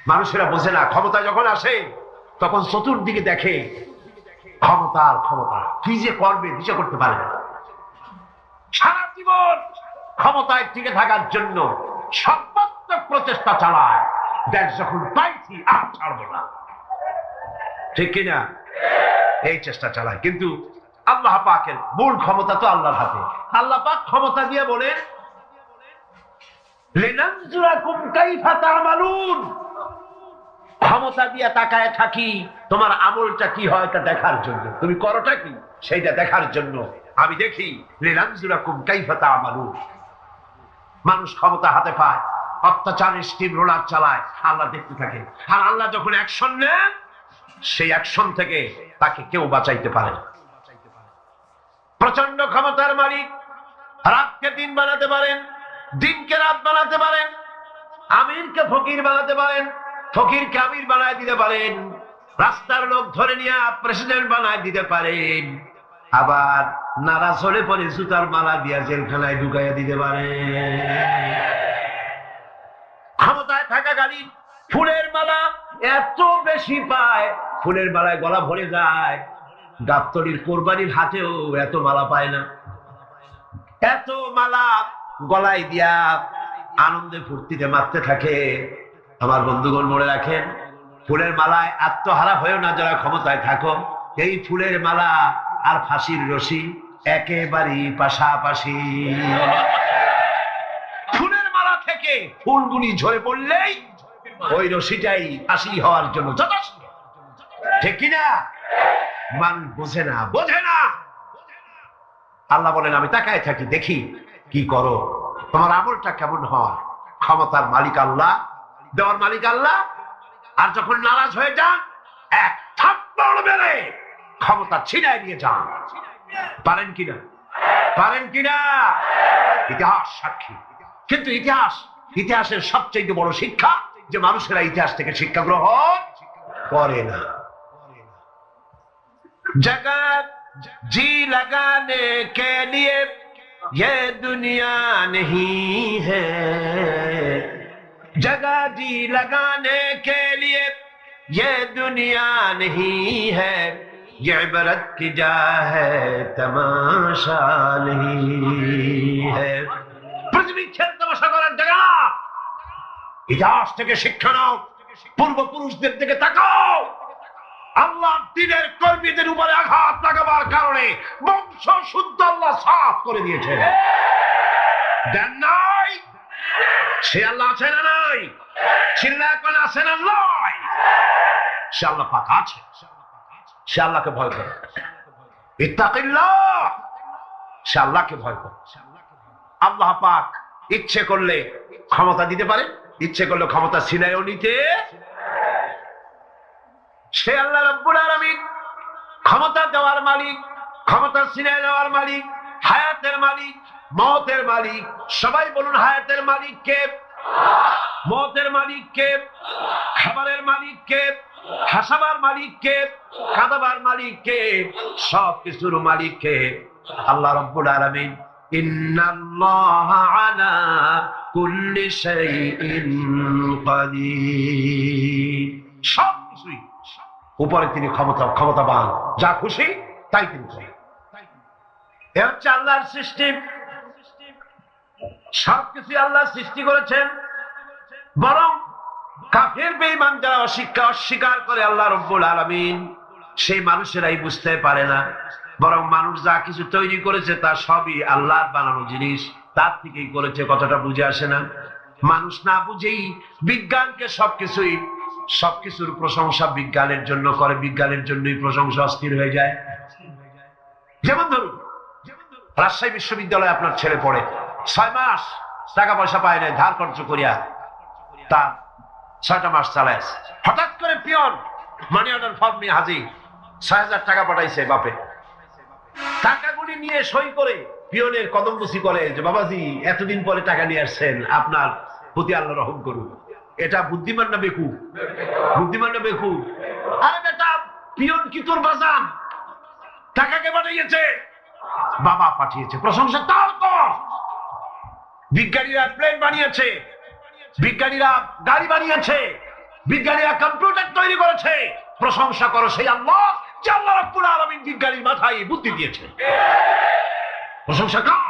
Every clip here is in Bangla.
মানুষেরা বোঝে না, ক্ষমতা যখন আসে তখন চতুর্দিকে দেখে ক্ষমতার ক্ষমতা, কি যে করবে দিশা করতে পারে না। সারা জীবন ক্ষমতায় টিকে থাকার জন্য সর্বাত্মক প্রচেষ্টা চালায়, দেশ যখন পাইছি আর ছাড়বো না, ঠিক কিনা? এই চেষ্টা চালায়। কিন্তু আল্লাহ পাকের মূল ক্ষমতা তো আল্লাহর হাতে। আল্লাহ পাক ক্ষমতা দিয়ে বলেন লিনানজুরাকুম কাইফা তা'মালুন, ক্ষমতা দিয়ে তাকায় থাকি তোমার আমলটা কি হয় তা দেখার জন্য, তুমি করোটা কি সেইটা দেখার জন্য আমি দেখি। লিনানজুরাকুম কাইফা তা'মালুন। মানুষ ক্ষমতা হাতে পায়, অত্যাচারের স্টিম রোলার চালায়, আল্লাহ দেখতে থাকে। আর আল্লাহ যখন অ্যাকশন নেন, সেই অ্যাকশন থেকে তাকে কেউ বাঁচাইতে পারে না। প্রচন্ড ক্ষমতার মালিক, রাতকে দিন বানাতে পারেন, দিনকে রাত বানাতে পারেন, আমিরকে ফকির বানাতে পারেন, ফকিরকে আমির বানায় দিতে পারেন, রাস্তার লোক ধরে নিয়ে প্রেসিডেন্ট বানায় দিতে পারেন, আবার নারাজ হলে পরে জুতার মালা দিয়া জেলখানায় ঢুকাইয়া দিতে পারেন। ক্ষমতায় থাকাকালীন ফুলের মালা এত বেশি পায়, ফুলের মালায় গলা ভরে যায়। গাবতলির কোরবানির হাতেও এত মালা পায় না। এত মালা গলায় দিয়া আনন্দে ফুর্তিতে মারতে থাকে। আমার বন্ধুগণ মনে রাখেন, ফুলের মালায় আত্মহারা হয়েও না যারা ক্ষমতায় থাকো। এই ফুলের মালা আর ফাঁসির রশি একেবারেই পাশাপাশি। ফুলের মালা থেকে ফুলগুলি ঝরে পড়লেই ওই রশিটাই ফাঁসি হওয়ার জন্য যথেষ্ট, ঠিক কিনা? মানুষ বোঝে না, বোঝে না। আল্লাহ বলেন আমি তাকায় থাকি, দেখি কি করো, তোমার আমলটা কেমন হয়। ক্ষমতার মালিক আল্লাহ, দেওয়ার মালিক আল্লাহ। আর যখন নারাজ হয়ে যান, এক থাপ্পড় মেরে ক্ষমতা ছিনায় নিয়ে যান। পারেন কিনা? পারেন কিনা? ইতিহাস সাক্ষী। কিন্তু ইতিহাসের সবচেয়ে বড় শিক্ষা যে মানুষেরা ইতিহাস থেকে শিক্ষা গ্রহণ করে না। जगत जी लगाने के लिए ये दुनिया नहीं है, जगह जी लगाने के लिए ये दुनिया नहीं है, ये इबरत की जा है तमाशा नहीं है। पृथ्वी खेल तमाशा করার জায়গা। ইতিহাস থেকে শিক্ষা নাও, পূর্বপুরুষদের দিকে তাকাও। আল্লাহ দিনের কর্মীদের উপরে আঘাত লাগাবার কারণে বংশ শুদ্ধ আল্লাহ সাফ করে দিয়েছে। দেন নাই? সে আল্লাহ আছে না নাই? চিল্লায় কোন আছে না নাই? সে আল্লাহ পাক আছে। সে আল্লাহকে ভয় করে। ইত্তাকিল্লাহ, সে আল্লাহকে ভয় করে। আল্লাহ পাক ইচ্ছে করলে ক্ষমতা দিতে পারে, ইচ্ছে করলে ক্ষমতা ছিনাইও নিতে। সে আল্লাহ রাব্বুল আলামিন ক্ষমতা দেওয়ার মালিক, ক্ষমতা ছিনিয়ে নেওয়ার মালিক, হায়াতের মালিক, মওতের মালিক। সবাই বলুন হায়াতের মালিক কে? মওতের মালিক কে? খাবারের মালিক কে? হাসাবার মালিক কে? কাঁদাবার মালিক কে? সব কিছুর মালিক কে? আল্লাহ রাব্বুল আলামিন। ইন্নাল্লাহা আলা কুল্লি শাইইন কাদির। সব কিছুই উপরে তিনি ক্ষমতাবান, যা খুশি তাই তিনি করেন। এ হচ্ছে আল্লাহর সৃষ্টি। সবকিছু আল্লাহ সৃষ্টি করেছেন। বরং কাফের বেঈমান যারা অস্বীকার করে আল্লাহ রাব্বুল আলামিন, সেই মানুষেরাই বুঝতে পারে না। বরং মানুষ যা কিছু তৈরি করেছে তা সবই আল্লাহর বানানো জিনিস, তার থেকেই করেছে, কথাটা বুঝে আসে না। মানুষ না বুঝেই বিজ্ঞানকে সবকিছুর প্রশংসা বিজ্ঞানের জন্য করে, বিজ্ঞানের জন্যই প্রশংসা অস্থির হয়ে যায়। যেমন ধরুন রাজশাহী বিশ্ববিদ্যালয়ে আপনার ছেলে পড়ে, 6 মাস টাকা পয়সা পায় না, ধার খরচ করিয়া তার 6টা মাস চালায়। হঠাৎ করে পিয়ন মানি অর্ডার ফর্ম নিয়ে হাজির, 6,000 টাকা পাঠাইছে বাপে। টাকাগুলি নিয়ে সই করে পিয়নের কদমবুসি করে যে বাবাজি এতদিন পরে টাকা নিয়ে আসছেন, আপনার প্রতি আল্লাহ রহম করুন। এটা বুদ্ধিমান না বেকুব? বুদ্ধিমান না বেকুব? আরে বেটা, পিয়ন কি তোর বাজান? টাকাকে পাঠিয়েছে, বাবা পাঠিয়েছে, প্রশংসা তার কর। বিজ্ঞানীরা প্লেন বানিয়েছে, বিজ্ঞানীরা গাড়ি বানিয়েছে, বিজ্ঞানীরা কম্পিউটার তৈরি করেছে, প্রশংসা করো সেই আল্লাহ যে আল্লাহ রাব্বুল আলামিন বিজ্ঞানীর মাথায় বুদ্ধি দিয়েছে। প্রশংসা কার?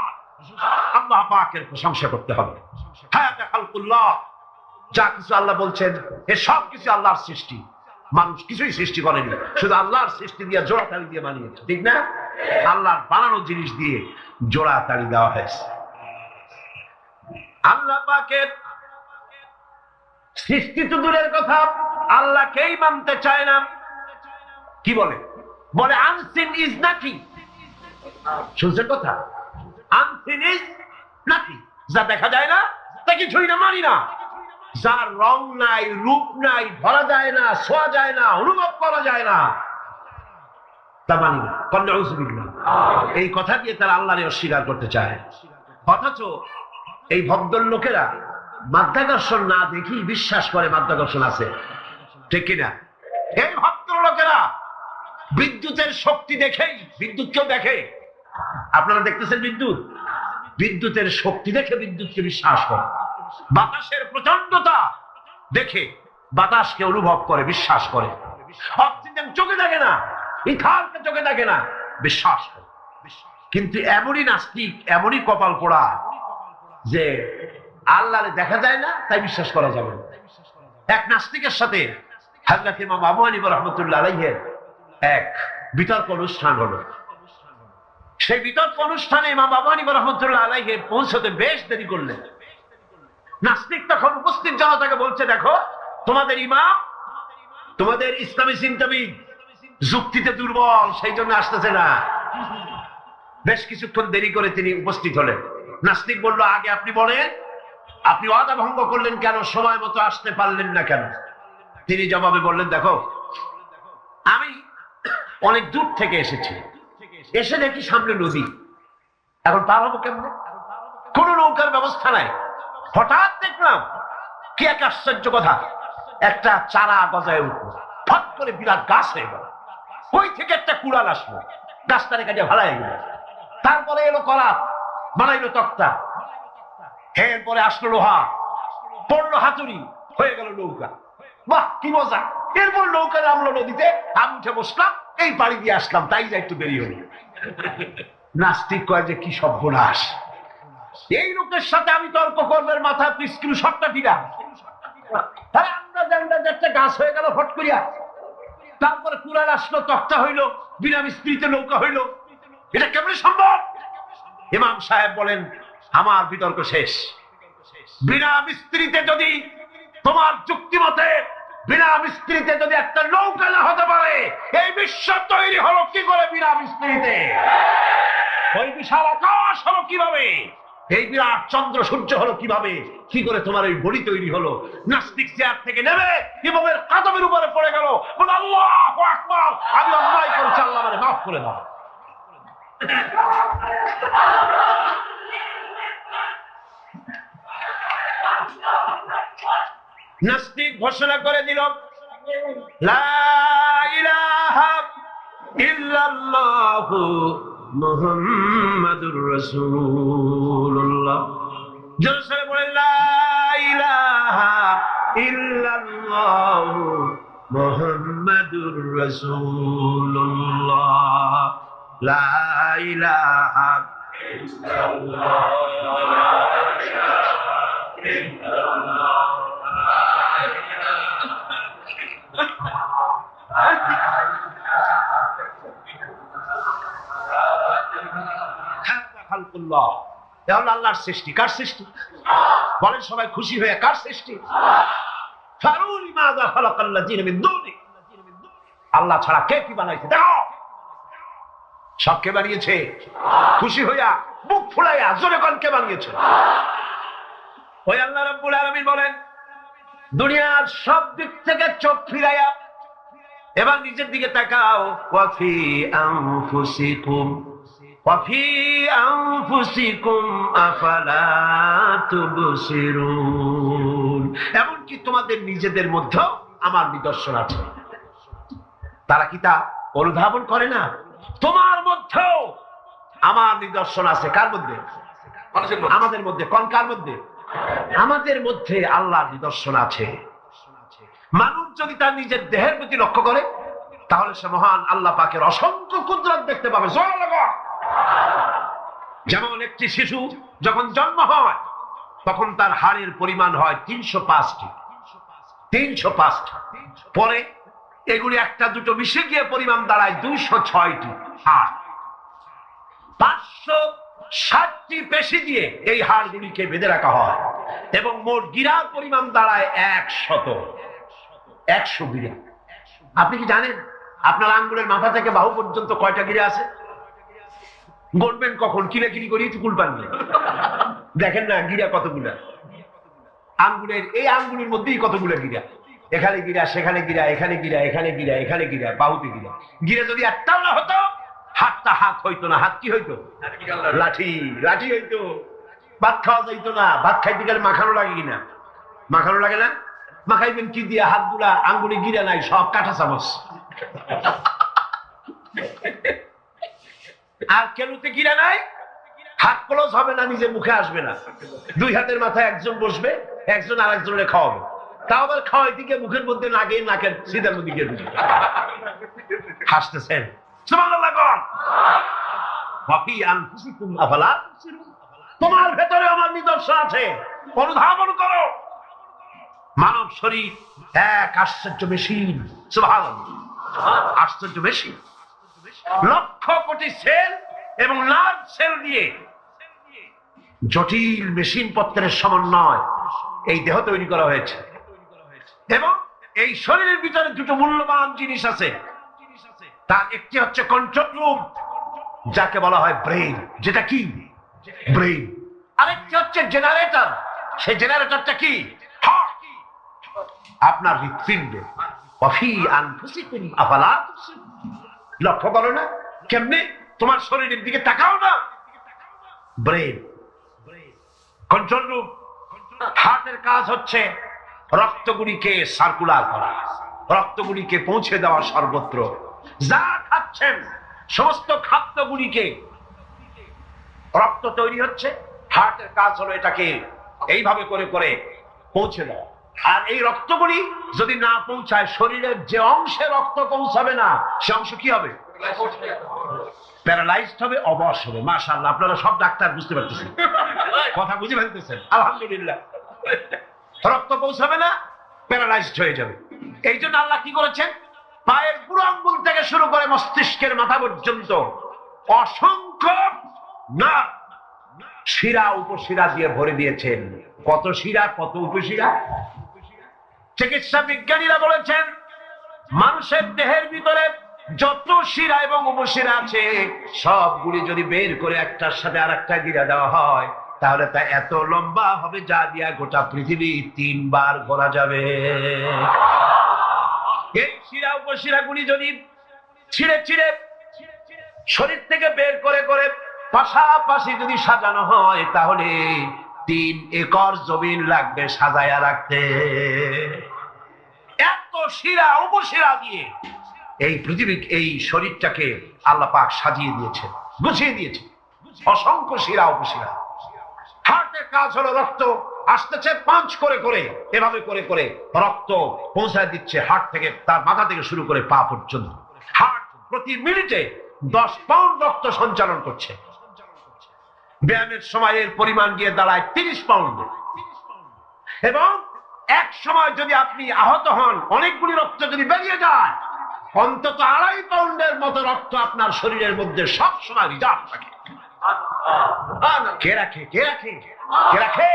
আল্লাহ পাকের প্রশংসা করতে হবে। হ্যাঁ, খালকুল্লাহ, যা কিছু আল্লাহ বলছেন এ সব কিছু আল্লাহর সৃষ্টি। মানুষ কিছুই সৃষ্টি করেনি, শুধু আল্লাহর সৃষ্টি দিয়ে জোড়া তালি দিয়ে বানিয়েছে, ঠিক না? আল্লাহর বানানো জিনিস দিয়ে জোড়া তালি দেওয়া হয়েছে। আল্লাহ পাকের সৃষ্টি তো দূরের কথা, আল্লাহকেই মানতে চায় না। কি বলে? বলে আনসিন ইজ নাথিং। শুনছেন কথা? আনসিন ইজ নাথিং, যা দেখা যায় না তা কিছুই না, মানি না। যার রং নাই, রূপ নাই, ধরা যায় না, ছোঁয়া যায় না, অনুভব করা যায় না, তা মানি না। এই কথা দিয়ে তারা আল্লাহরে অস্বীকার করতে চায়। অথচ এই ভদ্রলোকেরা মাধ্যাকর্ষণ না দেখি বিশ্বাস করে মাধ্যাকর্ষণ আছে, ঠিক কিনা? এই ভদ্রলোকেরা বিদ্যুতের শক্তি দেখেই, বিদ্যুৎকেও দেখে। আপনারা দেখতেছেন বিদ্যুৎ, বিদ্যুতের শক্তি দেখে বিদ্যুৎকে বিশ্বাস করে। বাতাসের প্রচন্ডতা দেখে বাতাসকে অনুভব করে, বিশ্বাস করে। অক্সিজেন চোখে দেখে না, ইথানকে চোখে দেখে না, বিশ্বাস করে। কিন্তু এমনই নাস্তিক, এমনই কপাল পোড়া যে আল্লাহরে দেখা যায় না তাই বিশ্বাস করা যাবে না। এক নাস্তিকের সাথে হযরত ইমাম আবু হানিফা রাহমাতুল্লাহ আলাইহির এক বিতর্ক অনুষ্ঠান হলো। সেই বিতর্ক অনুষ্ঠানে ইমাম আবু হানিফা রাহমাতুল্লাহ আলাইহি পৌঁছতে বেশ দেরি করলেন। নাস্তিক তখন উপস্থিত জনতাকে বলছে, দেখো তোমাদের ইমাম, তোমাদের ইসলামী চিন্তাবিদ যুক্তিতে দুর্বল, সেই জন্য আসতেছে না। বেশ কিছুক্ষণ দেরি করে তিনি উপস্থিত হলেন। নাস্তিক বলল, আগে আপনি বলেন, আপনি ওয়াদা ভঙ্গ করলেন কেন? সময় মতো আসতে পারলেন না কেন? তিনি জবাবে বললেন, দেখো আমি অনেক দূর থেকে এসেছি, এসে দেখি সামনে নদী, এখন পার হবো কেমনে? কোন নৌকার ব্যবস্থা নাই। হঠাৎ দেখলাম কি এক আশ্চর্য কথা, একটা চারা গজায় উঠলো, ফট করে বিরাট গাছ হয়ে গেল। ওই থেকে একটা কুড়াল আসলো, গাছটারে কাটে ভালাই গেল। তারপরে এলো করাত, বানাইলো তক্তা, এরপরে আসলো লোহা, পড়লো হাতুড়ি, হয়ে গেল নৌকা। বাহ, কি মজা! এরপর নৌকা নামলো নদীতে, আমি উঠে বসলাম, এই পাড়ি দিয়ে আসলাম, তাই যা একটু দেরি হলো। নাস্তিক কয় যে কি সর্বনাশ, এই লোকের সাথে আমি তর্ক করবার মাথা পিছকিলু সবটা ফিরা। আমরা জানলাম যে একটা গাছ হয়ে গেল ফট করিয়া, তারপরে কুড়াল আসলো, তক্তা হইলো, বিনা মিস্ত্রিতে নৌকা হইলো, এটা কেমন সম্ভব? ইমাম সাহেব বলেন, আমার বিতর্ক শেষ। বিনা মিস্ত্রিতে যদি, তোমার যুক্তি মতে বিনা মিস্ত্রিতে যদি একটা নৌকা না হতে পারে, এই বিশ্ব তৈরি হলো কি করে বিনা মিস্ত্রিতে? ওই বিশাল আকাশ হলো কিভাবে? এই বিরাট চন্দ্র সূর্য হলো কিভাবে? কি করে তোমার ওই বডি তৈরি হলো? নাস্তিক চেয়ার থেকে নেমে ইমামের কাদমের উপরে পড়ে গেল, বলে আল্লাহু আকবার, আমি অন্যায় করেছি, আল্লাহ আমারে মাফ করে দাও। নাস্তিক ঘোষণা করে দিল, লা ইলাহা ইল্লাল্লাহু মুহাম্মাদুর রাসূলুল্লাহ। জোরে বলেন, লা ইলাহা ইল্লাল্লাহু মুহাম্মাদুর রাসূলুল্লাহ। লা ইলাহা ইল্লাল্লাহ। আল্লাহর সৃষ্টি। কার সৃষ্টি? বলেন সবাই খুশি হয়ে, কার সৃষ্টি? আল্লাহ ছাড়া কে কি বানাইছে? দেখো সব কে বানিয়েছে? খুশি হইয়া, বুক ফুলাইয়া জোরে কোন কে বানিয়েছে? ওই আল্লাহ রাব্বুল আলামিন বলেন, দুনিয়ার সব দিক থেকে চোখ ফিরাইয়া এবার নিজের দিকে তাকাও। ওয়াফি আনফুসিকুম ওয়াফি আনফুসিকুম আফালা তুবসিরুন। এমনকি তোমাদের নিজেদের মধ্যেও আমার নিদর্শন আছে। তারা কি তা অনুধাবন করে না? তোমার মধ্যেও আমার নিদর্শন আছে। কার মধ্যে? আমাদের মধ্যে। কোন কার মধ্যে? আমাদের মধ্যে আল্লাহর নিদর্শন আছে। মানুষ যদি তার নিজের দেহের প্রতি লক্ষ্য করে তাহলে সে মহান আল্লাহ পাকের অসংখ্য কুদরত দেখতে পাবে। যেমন একটি শিশু যখন জন্ম হয় তখন তার হাড়ের পরিমাণ হয় 305টি। পরে এগুলি একটা দুটো মিশে গিয়ে পরিমাণ দাঁড়ায় 206টি হাড়। 560টি পেশি দিয়ে এই হাড়গুলিকে বেঁধে রাখা হয় এবং মোট গিরার পরিমাণ দাঁড়ায় 100 গিরা। আপনি কি জানেন আপনার আঙ্গুলের মাথা থেকে বাহু পর্যন্ত কয়টা গিরা আছে? গড়বেন কখন? কিরাকিরি করি কুল পাননি। দেখেন না গিরা কতগুলা, আঙ্গুলের এই আঙ্গুলের মধ্যেই কতগুলা গিরা, এখানে গিরা, সেখানে গিরা, এখানে গিরা, এখানে গিরা, এখানে গিরা, বাহুতে গিরা। গিরা যদি একটাও না হতো হাতটা হাত হইতো না। হাত কি হইতো? লাঠি হইতো। ভাত খাওয়া যাইতো না। ভাত খাইতে গেলে মাখানো লাগে কিনা? মাখানো লাগে না? মাখাইবেন কি দিয়ে? হাতগুলা আঙ্গুলে গিরা নাই, সব কাঁটা চামচ। আর কেলুতে গিরা নাই, হাত ক্লোজ হবে না, নিজের মুখে আসবে না। দুই হাতের মাথায় একজন বসবে, একজন আর একজনের খাওয়াবে। তাও আবার খাওয়াই দিকে মুখের মধ্যে না গিয়ে নাকের সিধার মধ্যে গিয়ে হাসতেছেন। তোমার ভেতরে আমার নিদর্শন আছে, অনুধাবন করো। মানব শরীর এক আশ্চর্য মেশিন। আশ্চর্য মেশিন। লক্ষ কোটি সেল এবং লার্জ সেল দিয়ে জটিল মেশিন পত্রের সমন্বয় এই দেহ তৈরি করা হয়েছে। এবং এই শরীরের ভিতরে দুটো মূল্যবান জিনিস আছে। তার একটি হচ্ছে কন্ট্রোল রুম, যাকে বলা হয় ব্রেইন। যেটা কি? ব্রেইন। আরেকটি হচ্ছে জেনারেটর। সেই জেনারেটরটা কি? আপনার হৃৎপিণ্ড। লক্ষ্য করো না কেমনে? তোমার শরীরের দিকে তাকাও না। Brain, control room. হার্টের কাজ হচ্ছে রক্তগুলিকে সার্কুলার করা, রক্তগুলিকে পৌঁছে দেওয়া সর্বত্র। যা খাচ্ছেন সমস্ত খাদ্যগুলিকে রক্ত তৈরি হচ্ছে, হার্টের কাজ হলো এটাকে এইভাবে করে করে পৌঁছে দেওয়া। আর এই রক্তগুলি যদি না পৌঁছায়, শরীরের যে অংশে রক্ত পৌঁছাবে না সে অংশ কি হবে? প্যারালাইজড হবে, অবশ হবে। মাশাআল্লাহ, আপনারা সব ডাক্তার বুঝতে পারতেছেন, কথা বুঝে ফেলতেছেন, আলহামদুলিল্লাহ। রক্ত পৌঁছাবে না, প্যারালাইজড হয়ে যাবে। এই জন্য আল্লাহ কি করেছেন? পায়ের বুড়ো আঙ্গুল থেকে শুরু করে মস্তিষ্কের মাথা পর্যন্ত অসংখ্য না শিরা উপশিরা দিয়ে ভরে দিয়েছেন। কত শিরা, কত উপশিরা! চিকিৎসা বিজ্ঞানীরা বলেছেন মানুষের দেহের ভিতরে যত শিরা এবং উপশিরা আছে সবগুলি যদি বের করে একটার সাথে আর একটা গিরা দেওয়া হয় তাহলে তা এত লম্বা হবে যা দিয়া গোটা পৃথিবী 3 বার ঘোরা যাবে। এই শিরা উপশিরা গুলি যদি ছিঁড়ে ছিঁড়ে শরীর থেকে বের করে করে পাশাপাশি যদি সাজানো হয় তাহলে 3 একর জমিন লাগবে সাজায়া রাখতে। এত শিরা উপশিরা দিয়ে এই পৃথিবী, এই শরীরটাকে আল্লাহ পাক সাজিয়ে দিয়েছে, গুছিয়ে দিয়েছে। অসংখ্য শিরা উপশিরা। হার্টের কাজ হলো রক্ত আসতেছে পাঁচ করে করে, এভাবে করে করে রক্ত পৌঁছায় দিচ্ছে হার্ট থেকে, তার মাথা থেকে শুরু করে পা পর্যন্ত। হার্ট প্রতি মিনিটে 10 পাউন্ড রক্ত সঞ্চালন করছে। ব্যায়ামের সময়ের পরিমাণ গিয়ে দাঁড়ায় 30 পাউন্ড। এবং এক সময় যদি আপনি আহত হন, অনেকগুলি রক্ত যদি বেরিয়ে যায়, অন্তত 2.5 পাউন্ডের মতো রক্ত আপনার শরীরের মধ্যে সব সময় রিজার্ভ থাকে। কে রাখে? কে রাখে? কে রাখে?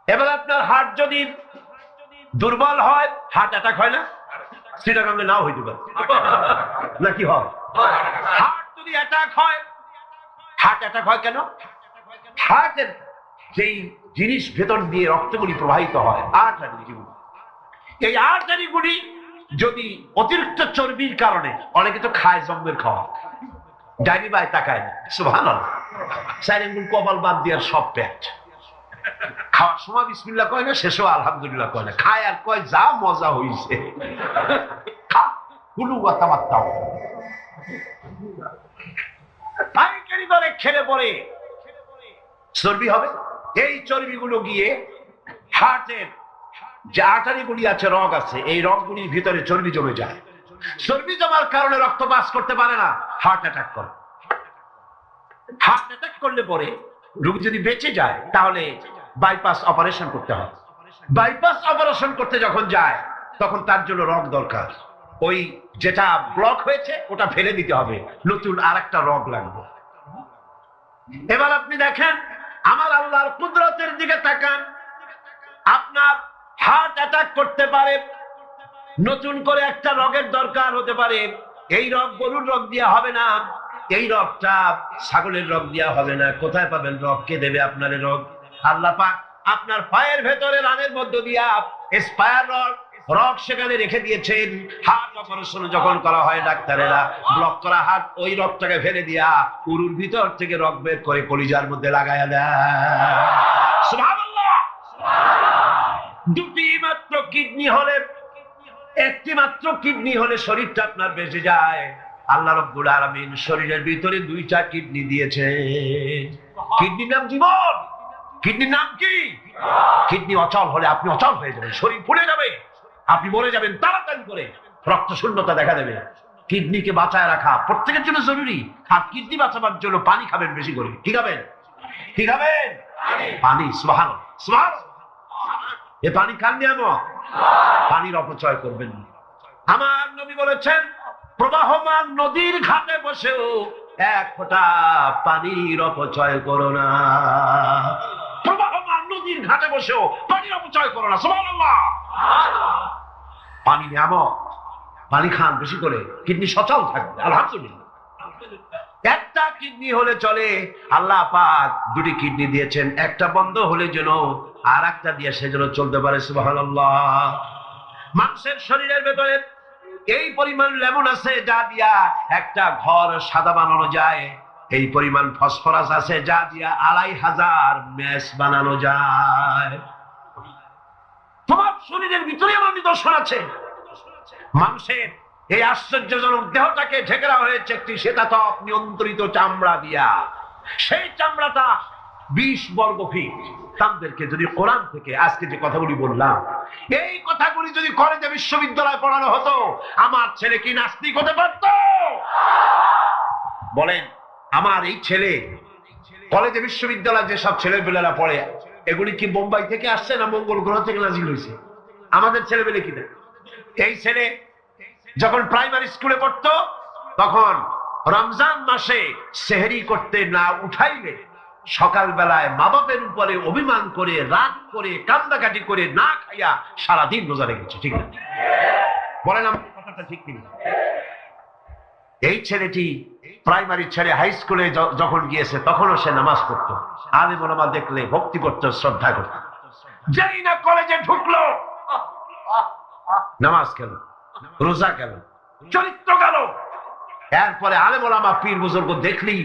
এবার আপনার হার্ট যদি দুর্বল হয়, হার্ট অ্যাটাক হয় না? চিটাগাঙ্গে নাও হইতে পারে, নাকি হয়? হার্ট যদি অ্যাটাক হয়, হার্ট অ্যাটাক হয় কেন? হার্টের যেই জিনিস ভেতর দিয়ে রক্তগুলি প্রবাহিত হয়, আর্টারিগুলি, এই আর্টারিগুলি যদি অতিরিক্ত চর্বির কারণে, অনেকে তো খায় জম্মের খাওয়া, ডাইনি বাই তাকায় না, সুবহানাল্লাহ, 4 আঙ্গুল কপাল বাদ দিয়ে সব পেট, খাওয়ার সময় বিসমিল্লাহ কয় না, শেষও আলহামদুলিল্লাহ কয় না, খায় আর কয় যা মজা হইছে, খা হুলু বাতাবাত্তাও পাইকারি দরে খেলে পরে চর্বি হবে। এই চর্বিগুলো গিয়ে হার্টের যে আর্টারিগুলি আছে, রগ আছে, এই রগগুলির ভিতরে চর্বি জমে যায়। চর্বি জমার কারণে রক্ত পাস করতে পারে না, হার্ট অ্যাটাক করে। হার্ট অ্যাটাক করলে পরে রোগী যদি বেঁচে যায় তাহলে বাইপাস অপারেশন করতে হয়। বাইপাস অপারেশন করতে যখন যায় তখন তার জন্য রগ দরকার। ওই যেটা ব্লক হয়েছে ওটা ফেলে দিতে হবে, নতুন আরেকটা রগ লাগবে। এবার আপনি দেখেন আমার আল্লাহর কুদরতের দিকে তাকান। আপনার হার্ট অ্যাটাক করতে পারে, নতুন করে একটা রগের দরকার হতে পারে। এই রগ গরুর রগ দিয়া হবে না, এই রগটা ছাগলের রগ দিয়া হবে না। কোথায় পাবেন রগ? কে দেবে আপনার রগ? আল্লাহ পাক আপনার পায়ের ভেতরে রানের মধ্য দিয়া স্পায়ার রগ সেখানে রেখে দিয়েছেন। হার্ট অপারেশন যখন করা হয় ডাক্তারেরা ব্লক করা হার্ট ওই রগটাকে ফেলে দিয়া উরুর ভিতর থেকে রগ বের করে কলিজার মধ্যে লাগায়া দেয়। সুবহানাল্লাহ। দুটি মাত্র কিডনি হলে, একটি মাত্র কিডনি হলে শরীরটা আপনার বেঁচে যায়। আল্লাহ রাব্বুল আলামিন শরীরের ভিতরে দুইটা কিডনি দিয়েছেন। কিডনির নাম জীবন। কিডনির নাম কি? কিডনি অচল হলে আপনি অচল হয়ে যাবেন, শরীর ফুলে যাবে, আপনি মরে যাবেন তাড়াতাড়ি করে, রক্ত শূন্যতা দেখা দেবে। কিডনিকে বাঁচায় রাখা প্রত্যেকের জন্য জরুরি। আর কিডনি বাঁচাবার জন্য পানি খাবেন বেশি করে। কি খাবেন? কি খাবেন? পানি। সুবহানাল্লাহ, সুবহানাল্লাহ। এ পানি খান নিয়ামত, পানির অপচয় করবেন না। আমার নবী বলেছেন প্রবাহমান নদীর ঘাটে বসেও এক ফোঁটা পানির অপচয় করো না। প্রবাহমান নদীর ঘাটে বসেও পানির অপচয় করো না। সুবহানাল্লাহ। পানি নিয়ামত, পানি খান বেশি করে, কিডনি সচল থাকবে। আলহামদুলিল্লাহ। একটা কিডনি হলে চলে, আল্লাহ পাক দুটি কিডনি দিয়েছেন, একটা বন্ধ হলে যেন আর একটা দিয়ে সে যেন চলতে পারে। সুবহানাল্লাহ। মানুষের শরীরের ভেতরে এই পরিমাণ লেমন আছে যা দিয়া একটা ঘর সাদা বানানো যায়, এই পরিমাণ ফসফরাস আছে যা দিয়া 2500 ম্যাচ বানানো যায়। তোমার শরীরের ভিতরে আমার নিদর্শন আছে। মানুষের এই আশ্চর্যজনক দেহটাকে ঢেকে রাখা হয়েছে একটি শ্বেতাতপ নিয়ন্ত্রিত চামড়া দিয়া। সেই চামড়াটা 20 বর্গ ফিট। তাদেরকে যদি কোরআন থেকে আজকে যে কথাগুলি বললাম, এই কথাগুলি যদি কলেজে বিশ্ববিদ্যালয়ে পড়ানো হতো, আমার ছেলে কি নাস্তিক হতে পারত? বলেন, আমার এই ছেলে কলেজে বিশ্ববিদ্যালয়ে যেসব ছেলেপেলেরা পড়ে, এগুলি কি বোম্বাই থেকে আসছে না মঙ্গল গ্রহ থেকে নাজিল হয়েছে? আমাদের ছেলেপেলে কিনা? এই ছেলে যখন প্রাইমারি স্কুলে পড়তো তখন রমজান মাসে সেহরি করতে না উঠাইলে সকালবেলায় মা বাপের উপরে অভিমান করে, রাগ করে, কান্দাকাটি করে না খাইয়া সারাদিন রোজা রেখেছে। ঠিক না? বলেন আমার কথাটা ঠিক কিনা? এই ছেলেটি প্রাইমারি ছেড়ে হাই স্কুলে যখন গিয়েছে তখনও সে নামাজ পড়তো। আলেম ওলামা দেখলে ভক্তি করত, শ্রদ্ধা করত। যেই না কলেজে ঢুকলো, নামাজ গেল, রোজা গেল, চরিত্র গেল। এরপরে আলেম ওলামা পীর বুজুর্গ দেখলি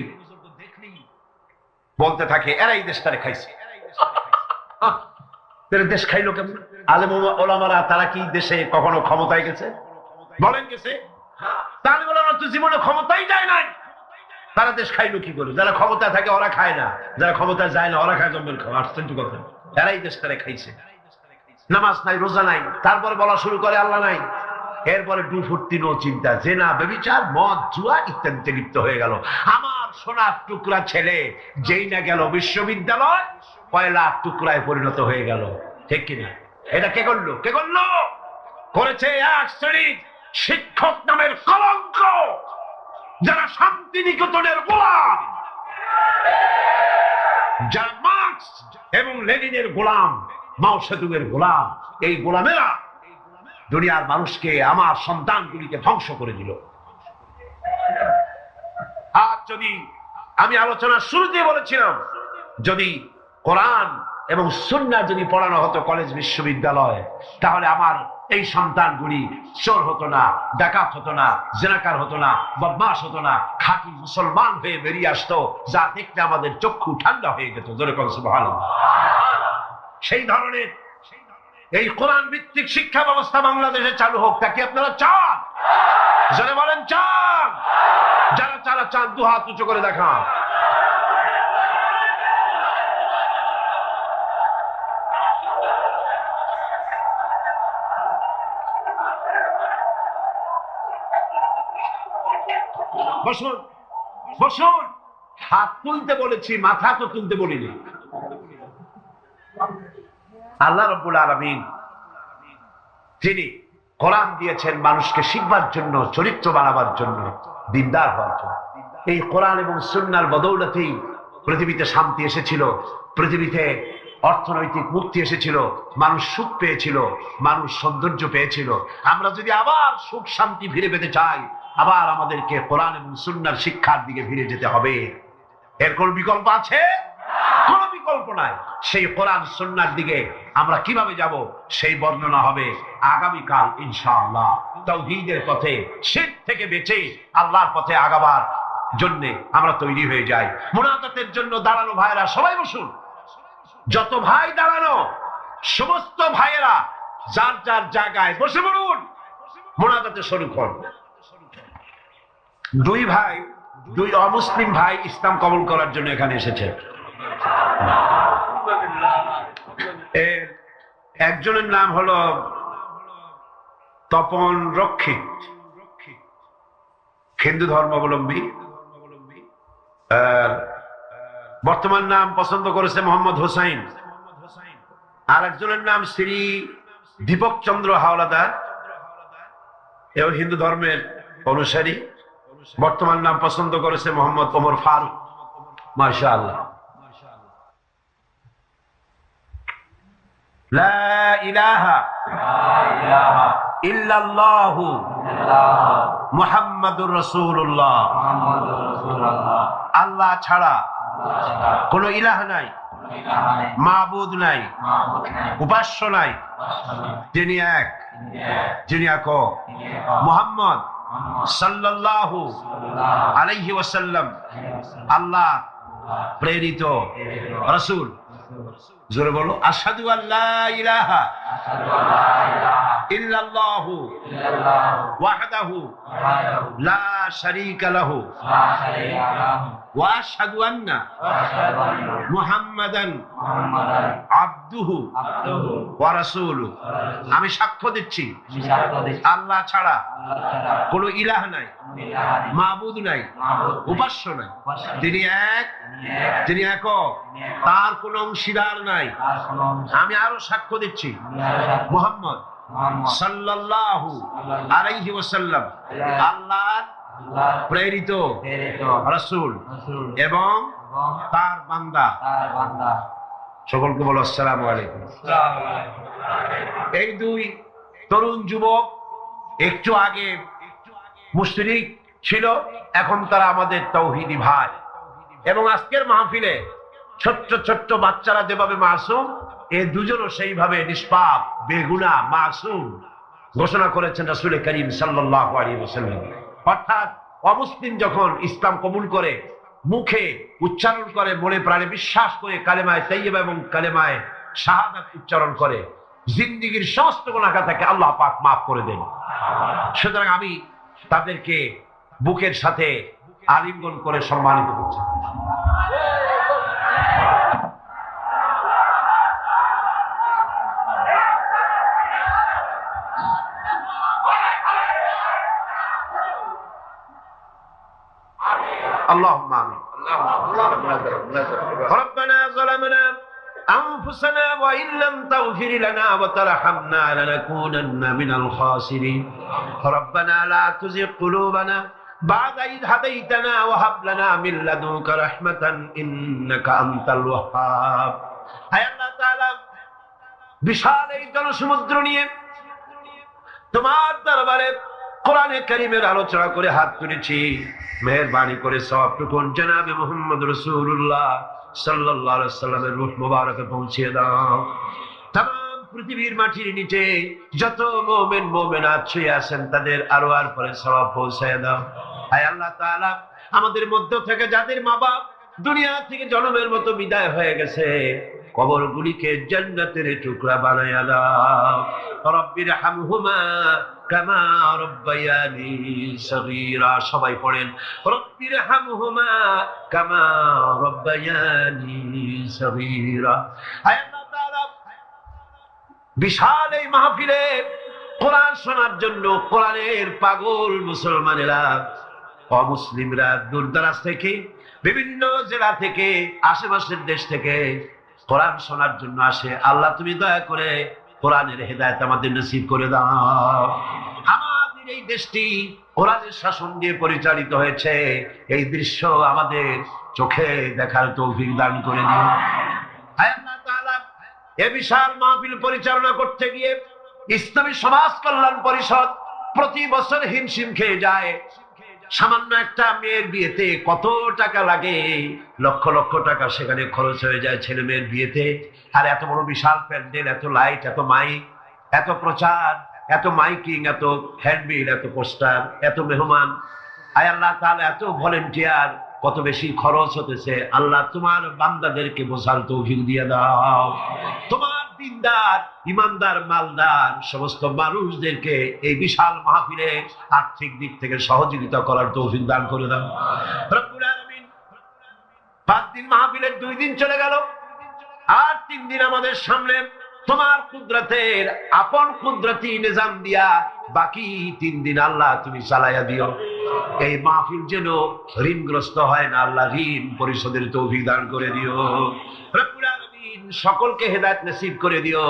বলতে থাকে এরা এই দেশটারে খাইছে। দেশ খাইলো কেমন? আলেম ওলামারা তারা কি দেশে কখনো ক্ষমতায় গেছে? বলেন গেছে? আলেম ওলামারা তো জীবনে ক্ষমতাই যায় নাই, তারা দেশ খাইলো কি করে? যারা ক্ষমতায় থাকে ওরা খায় না, যারা ক্ষমতায় যায় না ওরা খায় জম্মের খাওয়া। আশ্চর্য কথা, এরাই দেশটারে খাইছে। নামাজ নাই, রোজা নাই, তারপরে বলা শুরু করে আল্লাহ নাই। এরপরে ডুফুর্তি নো চিন্তা, জেনা, ব্যভিচার, মদ, জুয়া ইত্যাদিতে লিপ্ত হয়ে গেল। আমার সোনার টুকরা ছেলে যেই না গেল বিশ্ববিদ্যালয়, কয়লার টুকরায় পরিণত হয়ে গেল। ঠিক কিনা? এটা কে করলো? কে করলো? করেছে এক শ্রেণীর শিক্ষক নামের কলঙ্ক, যারা শান্তিনিকেতনের গোলাম, যারা মার্কস এবং লেনিনের গোলাম, মাও সেতুংয়ের গোলাম। এই গোলামেরা দুনিয়ার মানুষকে, আমার সন্তানগুলিকে ধ্বংস করে দিল। আর যদি আমি আলোচনার শুরুতে বলেছিলাম, যদি কোরআন এবং সুন্নাহ যদি পড়ানো হতো কলেজ বিশ্ববিদ্যালয়, তাহলে আমার এই সন্তানগুলি চোর হতো না, ডাকাত হতো না, জেনাকার হতো না, বদমাশ হতো না, খাঁটি মুসলমান হয়ে বেরিয়ে আসতো, যা দেখতে আমাদের চক্ষু ঠান্ডা হয়ে যেত। জোরে বলেন সুবহানাল্লাহ। সেই ধরনের এই কোরআন ভিত্তিক শিক্ষা ব্যবস্থা বাংলাদেশে চালু হোক, তা কি আপনারা চান? যারা বলেন চান, যারা যারা চান দু হাত উঁচু করে দেখান। বসুন বসুন। হাত তুলতে বলেছি, মাথা তো তুলতে বলিনি। আল্লাহ রাব্বুল আলামিন তিনি কোরআন দিয়েছেন মানুষকে শিখবার জন্য, চরিত্র বানাবার জন্য, দিনদার হওয়ার জন্য। এই কোরআন এবং সুন্নাহর বদৌলতেই পৃথিবীতে শান্তি এসেছিল, পৃথিবীতে অর্থনৈতিক মুক্তি এসেছিল, মানুষ সুখ পেয়েছিল, মানুষ সৌন্দর্য পেয়েছিল। আমরা যদি আবার সুখ শান্তি ফিরে পেতে চাই, আবার আমাদেরকে কোরআন এবং সুন্নাহর শিক্ষার দিকে ফিরে যেতে হবে। এর কোন বিকল্প আছে? কোনো বিকল্প নাই। সেই কোরআন সুন্নাহর দিকে আমরা কিভাবে যাব, সেই বর্ণনা হবে আগামীকাল ইনশাআল্লাহ। তাওহীদের পথে, শিরক থেকে বেঁচে আল্লাহর পথে আগাবার জন্য আমরা তৈরি হয়ে যাই। মুনাজাতের জন্য দাঁড়ানো ভাইরা সবাই বসুন। যত ভাই দাঁড়ানো, সমস্ত ভাইয়েরা যার যার জায়গায় বসে পড়ুন, মুনাজাতে শুরু করুন। দুই ভাই, দুই অমুসলিম ভাই ইসলাম কবুল করার জন্য এখানে এসেছে। এর একজনের নাম হলো তপন রক্ষিত, হিন্দু ধর্মাবলম্বী। বর্তমান নাম পছন্দ করেছে মোহাম্মদ হোসাইন। আর একজনের নাম শ্রী দীপক চন্দ্র হাওলাদার, এও হিন্দু ধর্মের অনুসারী। বর্তমান নাম পছন্দ করেছে মোহাম্মদ ওমর ফারুক। মাশাআল্লাহ। লা ইলাহা ইল্লাল্লাহু মুহাম্মাদুর রাসূলুল্লাহ। আল্লাহ ছাড়া কোন ইলাহ নাই, মাবুদ নাই, উপাস্য নাই। তিনি এক, যিনি একক। মুহাম্মদ সাল্লাল্লাহু আলাইহি ওয়াসাল্লাম আল্লাহ প্রেরিত রাসূল। জোরে বলো, আশহাদু আল্লা ইলাহা ইল্লাল্লাহু ওয়াহদাহু লা শারীকা লাহু ওয়া আশহাদু আন্না মুহাম্মাদান আবদুহু ওয়া রাসূলুহু। আমি সাক্ষ্য দিচ্ছি আল্লাহ ছাড়া কোনো ইলাহ নাই, মাবুদ নাই, উপাস্য নাই। তিনি এক, তিনি একক, তার কোনো অংশীদার নাই। আমি আরো সাক্ষ্য দিচ্ছি মুহাম্মদ সাল্লাল্লাহু আলাইহি ওয়াসাল্লাম আল্লাহর প্রেরিত রাসূল এবং তার বান্দা। সকলকে বলো আসসালামু আলাইকুম। এই দুই তরুণ যুবক একটু আগে মুশরিক ছিল, এখন তারা আমাদের তাওহীদি ভাই। এবং আজকের মাহফিলে ছোট্ট ছোট্ট বাচ্চারা যেভাবে মাসুম, এই দুজনও সেইভাবে নিষ্পাপ, বেগুনাহ, মাসুম ঘোষণা করেছেন রাসূল করিম সাল্লাল্লাহু আলাইহি ওয়াসাল্লাম। অর্থাৎ অমুসলিম যখন ইসলাম কবুল করে, মুখে উচ্চারণ করে, মনে প্রাণে বিশ্বাস করে কালেমায়ে তাইয়্যিবা এবং কালেমায়ে শাহাদাত উচ্চারণ করে, জিন্দেগীর সমস্ত গুনাহ থেকে আল্লাহ পাক মাফ করে দেন। সুতরাং আমি তাদেরকে বুকের সাথে আলিঙ্গন করে সম্মানিত করছি। اللهم آمين. ربنا ظلمنا أنفسنا وإن لم تغفر لنا وترحمنا لنكونن من الخاسرين. ربنا لا تزغ قلوبنا بعد إذ هديتنا وهب لنا من لدنك رحمة إنك أنت الوهاب. হায় আল্লাহ তাআলা, বিশাল এই জনসমুদ্র নিয়ে তোমার দরবারে কোরআনে কারীমের আলোচনা করে হাত তুলেছি। মেহেরবানি করে সওয়াবটুকু জনাবে মুহাম্মদ রাসূলুল্লাহ সাল্লাল্লাহু আলাইহি ওয়াসাল্লামের রূহ মুবারকে পৌঁছে দাও। तमाम পৃথিবীর মাটির নিচে যত মুমিন মুমিনাত শুয়ে আছেন তাদের আরওয়ার পরে সওয়াব পৌঁছায় দাও। হায় আল্লাহ তাআলা, আমাদের মধ্য থেকে যাদের মা বাপ দুনিয়া থেকে জন্মের মতো বিদায় হয়ে গেছে, কবরগুলিকে জান্নাতের টুকরা বানায়া দাও। রব্বির হামহুমা কামা রব্বায়ানি সগীরা। সবাই পড়েন, রব্বির হামহুমা কামা রব্বায়ানি সগীরা। হায় আল্লাহ তাআলা, বিশাল এই মাহফিলে কোরআন শোনার জন্য কোরআনের পাগল মুসলমানেরা অমুসলিমরা দূরদরাজ থেকে বিভিন্ন জেলা থেকে আশেপাশের দেশ থেকে কোরআন শোনার জন্য আসে। আল্লাহ তুমি দয়া করে কোরআনের হেদায়েত আমাদের নসিব করে দাও। আমাদের এই দেশটি কোরআনের শাসন দিয়ে পরিচালিত হয়েছে, এই দৃশ্য আমাদের চোখে দেখার তৌফিক দান করে দিও। আল্লাহ তাআলা এই বিশাল মাহফিল পরিচালনা করতে গিয়ে ইসলামী সমাজ কল্যাণ পরিষদ প্রতি বছর হিমশিম খেয়ে যায়। সামান্য একটা মেয়ের বিয়েতে কত টাকা লাগে, লক্ষ লক্ষ টাকা সেখানে খরচ হয়ে যায় ছেলে মেয়ের বিয়েতে। আর এত বড় বিশাল প্যান্ডেল, এত লাইট, এত মাইক, এত প্রচার, এত মাইকিং, এত হ্যান্ডবিল, এত পোস্টার, এত মেহমান। আয় আল্লাহ তাআলা এত ভলেন্টিয়ার, কত বেশি খরচ হতেছে। আল্লাহ তোমার বান্দাদেরকে বোঝার তৌফিক দিয়ে দাও। তোমার দিনদার, ইমানদার, মালদার সমস্ত মানুষদেরকে এই বিশাল মাহফিলে আর্থিক দিক থেকে সহযোগিতা করার তৌফিক দান করে দাও রব্বুল আলামিন। 5 দিন মাহফিলের 2 দিন চলে গেল, আর 3 দিন আমাদের সামনে তোমার কুদরতের আপন কুদরতি নিজাম দিয়া বাকি 3 দিন আল্লাহ তুমি চালাইয়া দিও। এই মাহফিল যেন ঋণগ্রস্ত হয় না, আল্লাহ ঋণ পরিশোধের তৌফিক দান করে দিও রব্বুল আলামিন। সকলকে হেদায়েত নসিব করে দিও।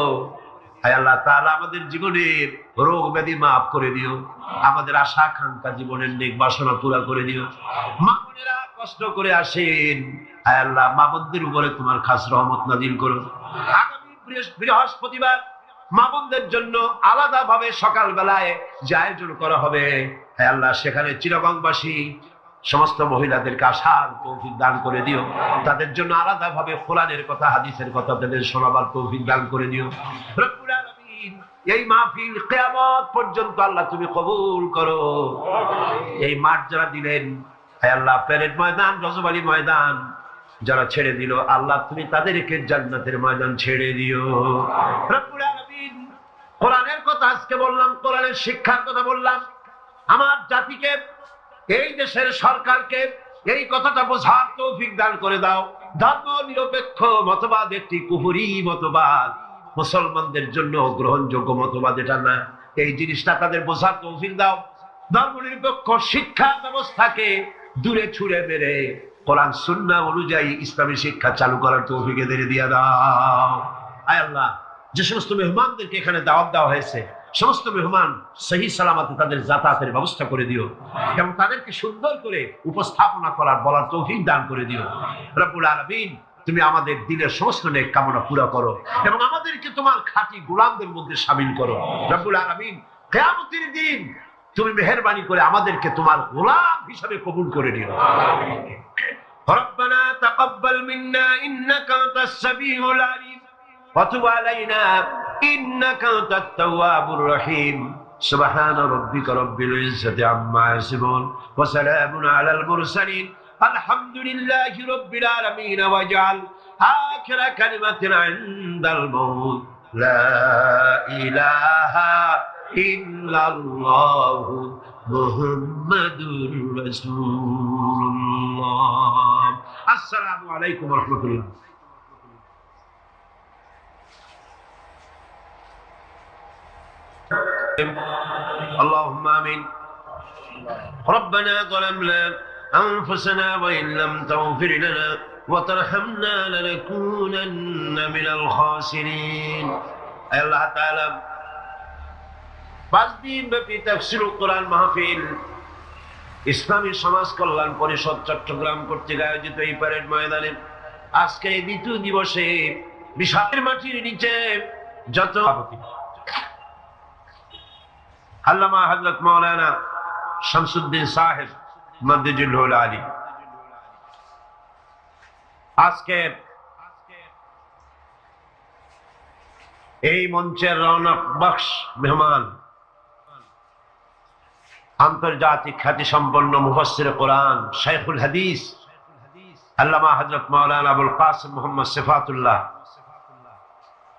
হায় আল্লাহ তাআলা আমাদের জীবনের রোগ ব্যাধি মাফ করে দিও, আমাদের আশা আকাঙ্ক্ষা জীবনের নেক বাসনা পুরা করে দিও। মা বোনেরা কষ্ট করে আসেন, হায় আল্লাহ মা বোনদের উপরে তোমার খাস রহমত নাজিল করো। আগামী বৃহস্পতিবার মা বোনদের জন্য আলাদা ভাবে সকাল বেলায় যে আয়োজন করা হবে, হায় আল্লাহ সেখানে চিটাগংবাসী সমস্ত মহিলাদেরকে আসার তৌফিক দান করে দিও। তাদের জন্য আলাদা ভাবে কোরআনের কথা, হাদিসের কথা তাদের শোনাবার তৌফিক দান করে দিও রব্বুল আলামিন। এই মাহফিল কিয়ামত পর্যন্ত আল্লাহ তুমি কবুল করো। এই মাঠ যারা দিলেন, হায় আল্লাহ প্যারেড ময়দান, রজবালি ময়দান যারা ছেড়ে দিল, আল্লাহ তুমি তাদেরকে জান্নাতের ময়দান ছেড়ে দিও রব্বুল আলামিন। কোরআনের কথা আজকে বললাম, কোরআনের শিক্ষার কথা বললাম। আমার জাতিকে, এই দেশের সরকারকে এই কথাটা বোঝার তৌফিক দান করে দাও। ধর্ম নিরপেক্ষ মতবাদ একটি কুফরি মতবাদ, মুসলমানদের জন্য গ্রহণযোগ্য মতবাদ এটা না। এই জিনিসটা তাদের বোঝার তৌফিক দাও। ধর্ম নিরপেক্ষ শিক্ষা ব্যবস্থাকে দূরে ছুঁড়ে মেরে কোরআন সুন্নাহ অনুযায়ী ইসলামী শিক্ষা চালু করার তৌফিক এদের দিয়ে দাও। আয় আল্লাহ, যে সমস্ত মেহমানদেরকে এখানে দাওয়াত দেওয়া হয়েছে, সমস্ত মেহমান সহি সালামতে তাদের যাতায়াতের ব্যবস্থা করে দিও এবং তাদেরকে সুন্দর করে উপস্থাপনা করার বলার তৌফিক দান করে দিও রব্বুল আলামিন। তুমি আমাদের দিনের সমস্ত নেক কামনা পুরা করো এবং আমাদেরকে তোমার খাঁটি গোলামদের মধ্যে শামিল করো রব্বুল আলামিন। কিয়ামতের দিন তুমি মেহেরবানি করে আমাদেরকে তোমার গোলাম হিসেবে কবুল করে নিও। রব্বানা তাকাব্বাল মিন্না ইন্নাকা আনতাস সামিউল আলিম ওয়া তুব আলাইনা ইন্নাকা আনতাত তাওয়াবুর রহিম। সুবহানা রাব্বিকা রাব্বিল ইজ্জাতি আম্মা ইয়াসিফুন ওয়া সালামুন আলাল মুরসালিন আলহামদুলিল্লাহি রাব্বিল আলামিন। ওয়াজআল আখিরা কালিমাতিনা ইনদাল মাউত লা ইলাহা ইল্লাল্লাহু মুহাম্মাদুর রাসূলুল্লাহ। আসসালামু আলাইকুম ওয়া রাহমাতুল্লাহ। اللهم آمين. ربنا ظلمنا أنفسنا وإن لم تغفر لنا وترحمنا لنكونن من الخاسرين. الله تعالى 5 দিন ব্যাপী তাফসীরুল কোরআন মাহফিল ইসলামী সমাজ কল্যাণ পরিষদ চট্টগ্রাম কর্তৃক আয়োজিত এই প্যারেড ময়দানে আজকে এই দ্বিতীয় দিবসে বিশাল মাটির নিচে যত আল্লামা হযরত মাওলানা শামসুদ্দিন সাহেব মাদ্দাজিল্লাহুল আলী আজকে এই মঞ্চের রৌনক বখশ মেহমান, আন্তর্জাতিক খ্যাতি সম্পন্ন মুফাসসির কোরআন, শাইখুল হাদিস আল্লামা হযরত মাওলানা আবুল কাসিম মুহাম্মদ সিফাতুল্লাহ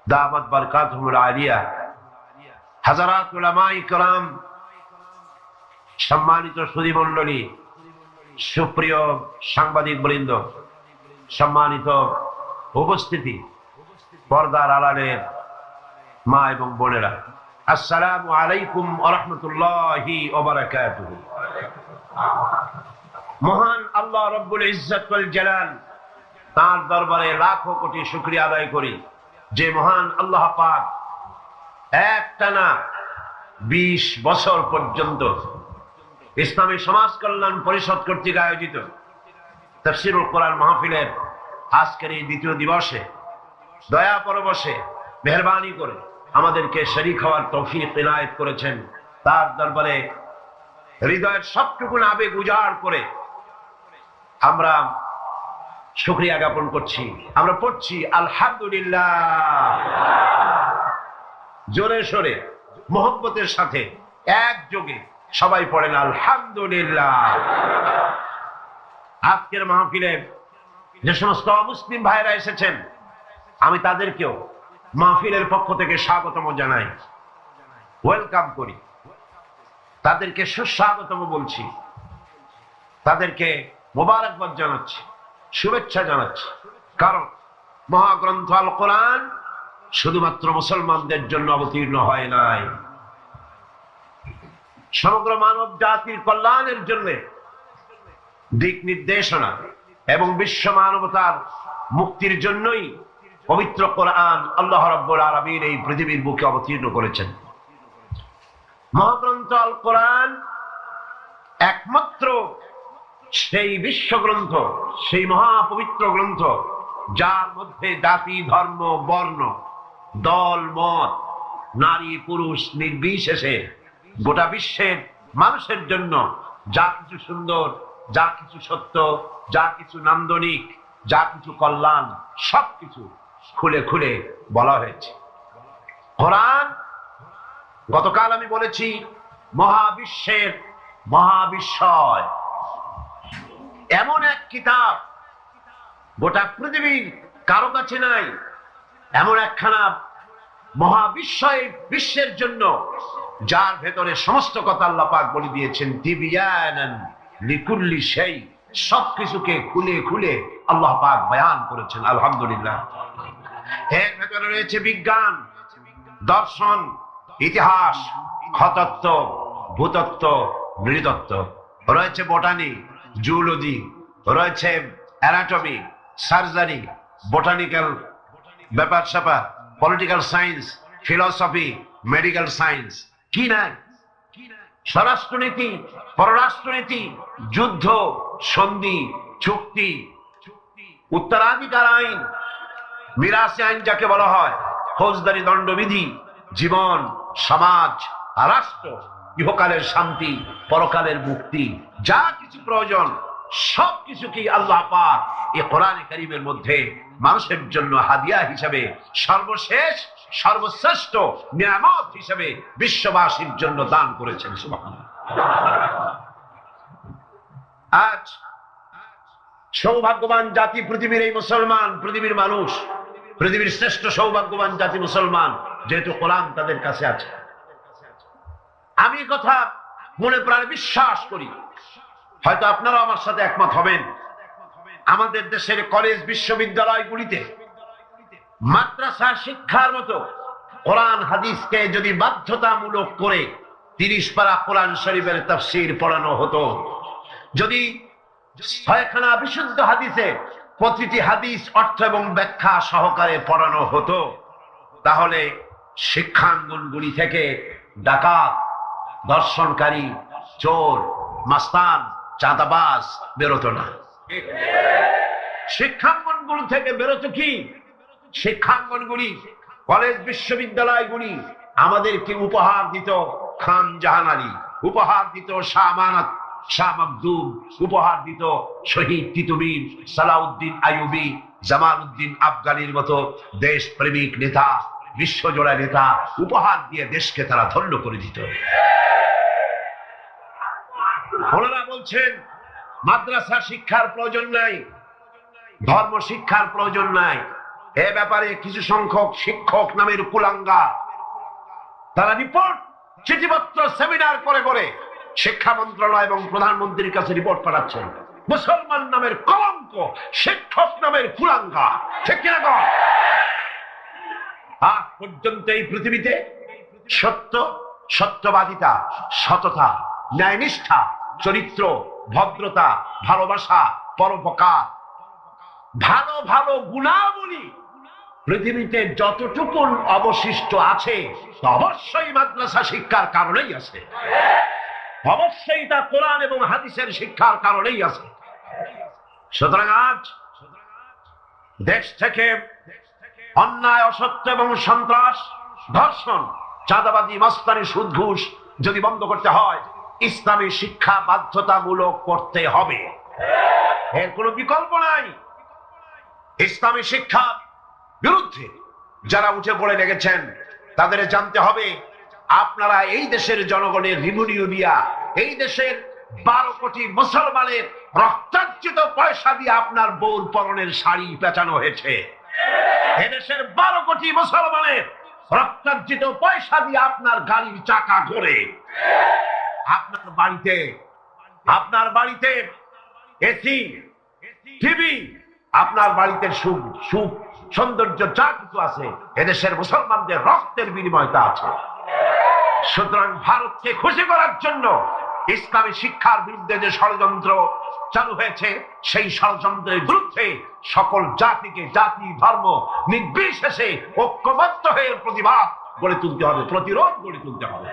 দামাত বারকাতুহুল আলিয়া, হাজারাত উলামায়ে কেরাম, সম্মানিত সুধী মণ্ডলী, সুপ্রিয় সাংবাদিক বৃন্দ, সম্মানিত উপস্থিতি, পর্দার আড়ালের মা এবং বোনেরা, আসসালামু আলাইকুম ওয়া রাহমাতুল্লাহি ওয়া বারাকাতুহু। মহান আল্লাহ রব্বুল ইজ্জত ওয়াল জালাল, তার দরবারে লাখো কোটি শুকরিয়া আদায় করি যে মহান আল্লাহ পাক একটানা 20 বছর পর্যন্ত ইসলামী সমাজ কল্যাণ পরিষদ কর্তৃক আয়োজিত তাফসীরুল কোরআন মাহফিলের আজকের এই দ্বিতীয় দিবসে দয়া পরবশে মেহেরবানি করে আমাদেরকে শরীক হওয়ার তৌফিক ইনায়েত করেছেন। তার দরবারে হৃদয়ের সবটুকু আবেগ উজাড় করে আমরা শুকরিয়া জ্ঞাপন করছি। আমরা পড়ছি আলহামদুলিল্লাহ, জোরে সোরে মোহব্বতের সাথে একযোগে সবাই পড়েন আলহামদুলিল্লাহ। আজকের মাহফিলে যে সমস্ত মুসলিম ভাইরা এসেছেন, আমি তাদেরকেও মাহফিলের পক্ষ থেকে স্বাগতম জানাই, ওয়েলকাম করি, তাদেরকে সুস্বাগতম বলছি, তাদেরকে মোবারকবাদ জানাচ্ছি, শুভেচ্ছা জানাচ্ছি। কারণ মহাগ্রন্থ আল কোরআন শুধুমাত্র মুসলমানদের জন্য অবতীর্ণ হয় নাই, সমগ্র মানব জাতির কল্যাণের জন্য দিক নির্দেশনা এবং বিশ্ব মানবতার মুক্তির জন্যই পবিত্র কোরআন আল্লাহ রাব্বুল আলামিন এই পৃথিবীর বুকে অবতীর্ণ করেছেন। মহাগ্রন্থ আল কোরআন একমাত্র সেই বিশ্বগ্রন্থ, সেই মহাপবিত্র গ্রন্থ যার মধ্যে জাতি, ধর্ম, বর্ণ, দল, মত, নারী, পুরুষ নির্বিশেষে গোটা বিশ্বের মানুষের জন্য যা কিছু সুন্দর, যা কিছু সত্য, যা কিছু নান্দনিক, যা কিছু কল্যাণ, সবকিছু খুলে খুলে বলা হয়েছে। কোরআন, গতকাল আমি বলেছি, মহাবিশ্বের মহাবিস্ময়, এমন এক কিতাব গোটা পৃথিবীর কারো কাছে নাই। এমন একখানা মহাবিস্ময় বিশ্বের জন্য, যার ভেতরে সমস্ত কথা আল্লাহ পাক বলে দিয়েছেন, তিবিয়ানান লিকুল্লি শাই, সবকিছুকে খুলে খুলে আল্লাহ পাক বয়ান করেছেন। আলহামদুলিল্লাহ। এর ভেতরে রয়েছে বিজ্ঞান, দর্শন, ইতিহাস, খতত্ব, ভূতত্ত্ব, নৃতত্ত্ব, রয়েছে বোটানি, জুলজি, রয়েছে অ্যানাটমি, সার্জারি, বোটানিক্যাল ব্যাপার স্যাপার, political science, philosophy, medical science, কি নাই? স্বরাষ্ট্রনীতি, পররাষ্ট্রনীতি, যুদ্ধ, সন্ধি, চুক্তি, উত্তরাধিকার আইন, মিরাসি আইন যাকে বলা হয়, ফৌজদারি দণ্ডবিধি, জীবন, সমাজ, রাষ্ট্র, ইহকালের শান্তি, পরকালের মুক্তি, যা কিছু প্রয়োজন সবকিছুকেই আল্লাহ পাক এই কোরআনে কারীমের মধ্যে মানুষের জন্য হাদিয়া হিসেবে, সর্বশেষ সর্বশ্রেষ্ঠ নিয়ামত হিসেবে বিশ্ববাসীর জন্য দান করেছেন। সুবহানাল্লাহ। আজ সৌভাগ্যবান জাতি পৃথিবীর এই মুসলমান, পৃথিবীর মানুষ, পৃথিবীর শ্রেষ্ঠ সৌভাগ্যবান জাতি মুসলমান, যেহেতু কোরআন তাদের কাছে আছে। আমি কথা মনে প্রাণে বিশ্বাস করি, হয়তো আপনারা আমার সাথে একমত হবেন, আমাদের দেশের কলেজ বিশ্ববিদ্যালয়গুলিতে মাদ্রাসা শিক্ষার মতো কোরআন হাদিসকে যদি বাধ্যতামূলক করে 30 পারা কোরআন শরীফের তাফসীর পড়ানো হতো, যদি 6খানা বিশুদ্ধ হাদিসে প্রতিটি হাদিস অর্থ এবং ব্যাখ্যা সহকারে পড়ানো হতো, তাহলে শিক্ষাঙ্গনগুলি থেকে ডাকাত, দর্শনকারী, চোর, মাস্তান, চাঁদাবাজ বেরোতো না। শিক্ষাঙ্গনগুলি থেকে বেরোতো কি? শিক্ষাঙ্গনগুলি, কলেজ বিশ্ববিদ্যালয়গুলি আমাদেরকে উপহার দিত খান জাহান আলী, উপহার দিত শাহ আমানত, শাহ মখদুম, উপহার দিত শহীদ তিতুমির, সালাউদ্দিন আইয়ুবী, জামালউদ্দিন আফগানির মতো দেশ প্রেমিক নেতা, বিশ্বজোড়া নেতা, উপহার দিয়ে দেশকে তারা ধন্য করে দিত। ওনারা বলছেন মাদ্রাসা শিক্ষার প্রয়োজন নাই, ধর্ম শিক্ষার প্রয়োজন নাই। এ ব্যাপারে কিছু সংখ্যক শিক্ষক নামের কুলাঙ্গা, তারা রিপোর্ট, চিঠিপত্র, সেমিনার করে করে শিক্ষা মন্ত্রণালয় এবং প্রধানমন্ত্রীর কাছে রিপোর্ট পাঠাচ্ছেন। মুসলমান নামের কলঙ্ক, শিক্ষক নামের কুলাঙ্গা, ঠিক কিনা কর? আজ পর্যন্ত এই পৃথিবীতে সত্য, সত্যবাদিতা, সততা, ন্যায়নিষ্ঠা, চরিত্র, ভদ্রতা, ভালোবাসা, পরোপকার, ভালো ভালো গুণাবলী পৃথিবীতে যতটুকু অবশিষ্ট আছে অবশ্যই মাদ্রাসা শিক্ষার কারণেই আছে, অবশ্যই তা কোরআন এবং হাদিসের শিক্ষার কারণেই আছে। সুতরাং আজ দেশ থেকে অন্যায়, অসত্য এবং সন্ত্রাস, ধর্ষণ, চাঁদাবাজি, মাস্তানি, সুদ, ঘুষ যদি বন্ধ করতে হয়, ইসলামী শিক্ষা বাধ্যতামূলক করতে হবে, এর কোনো বিকল্প নাই। ইসলামী শিক্ষা বিরুদ্ধে যারা উঠে পড়ে লেগেছেন তাদের জানতে হবে, আপনারা এই দেশের জনগণের রিভিনিউ দিয়া, এই দেশের 12 কোটি মুসলমানের রক্তার্জিত পয়সা দিয়ে আপনার বউর পরনের শাড়ি পেঁচানো হয়েছে। এদেশের 12 কোটি মুসলমানের রক্তার্জিত পয়সা দিয়ে আপনার গাড়ির চাকা করে, আপনার বাড়িতে এসি, টিভি, আপনার বাড়িতে সুখ সৌন্দর্য যা কিছু আছে এদেশের মুসলমানদের রক্তের বিনিময়টা আছে। সুতরাং ভারতকে খুশি করার জন্য ইসলামী শিক্ষার বিরুদ্ধে যে ষড়যন্ত্র চালু হয়েছে, সেই ষড়যন্ত্রের বিরুদ্ধে সকল জাতিকে, জাতি ধর্ম নির্বিশেষে ঐক্যবদ্ধ হয়ে প্রতিবাদ গড়ে তুলতে হবে, প্রতিরোধ গড়ে তুলতে হবে।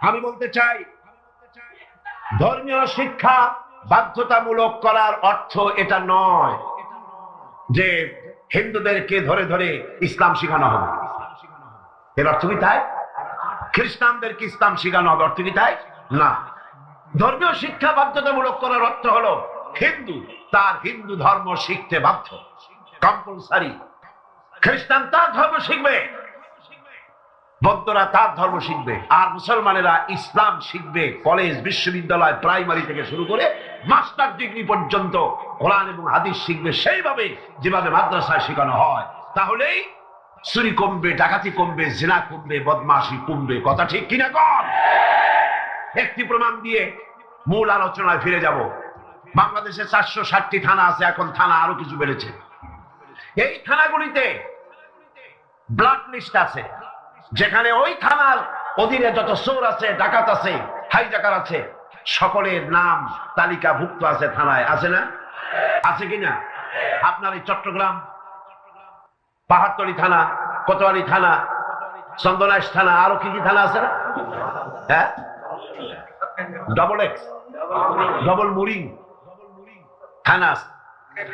আমি বলতে চাই, ধর্মীয় শিক্ষা বাধ্যতামূলক করার অর্থ এটা নয় যে হিন্দুদেরকে ধরে ধরে ইসলাম শেখানো হবে, এর অর্থ কি তাই? খ্রিস্টানদেরকে ইসলাম শেখানো হবে, অর্থ কি তাই? না। ধর্মীয় শিক্ষা বাধ্যতামূলক করার অর্থ হলো হিন্দু তার হিন্দু ধর্ম শিখতে বাধ্য, কম্পালসারি। খ্রিস্টান তার ধর্ম শিখবে, বৌদ্ধরা তার ধর্ম শিখবে, আর মুসলমানেরা ইসলাম শিখবে। কলেজ, বিশ্ববিদ্যালয়, প্রাইমারি থেকে শুরু করে মাস্টার ডিগ্রি পর্যন্ত কোরআন এবং হাদিস শিখবে সেইভাবে যেভাবে মাদ্রাসায় শেখানো হয়। তাহলেই চুরি কমবে, ডাকাতি কমবে, জিনা কমবে, বদমাশি কমবে। কথা ঠিক কিনা কর? একটি প্রমাণ দিয়ে মূল আলোচনায় ফিরে যাব। বাংলাদেশে 460টি থানা আছে, এখন থানা আরো কিছু বেড়েছে। এই থানাগুলিতে ব্ল্যাক লিস্ট আছে, যেখানে ওই থানার অধীনে যত চোর আছে, ডাকাত আছে, হাইজাকার আছে, সকলের নাম তালিকাভুক্ত আছে থানায়, আছে না? আছে কিনা? আপনার এই চট্টগ্রাম পাহাড়তলী থানা, কোতোয়ালি থানা, চন্দনাইশ থানা, আরো কি কি থানা আছে না? হ্যাঁ, ডবল এক্স, ডবল মুরিং থানা আছে,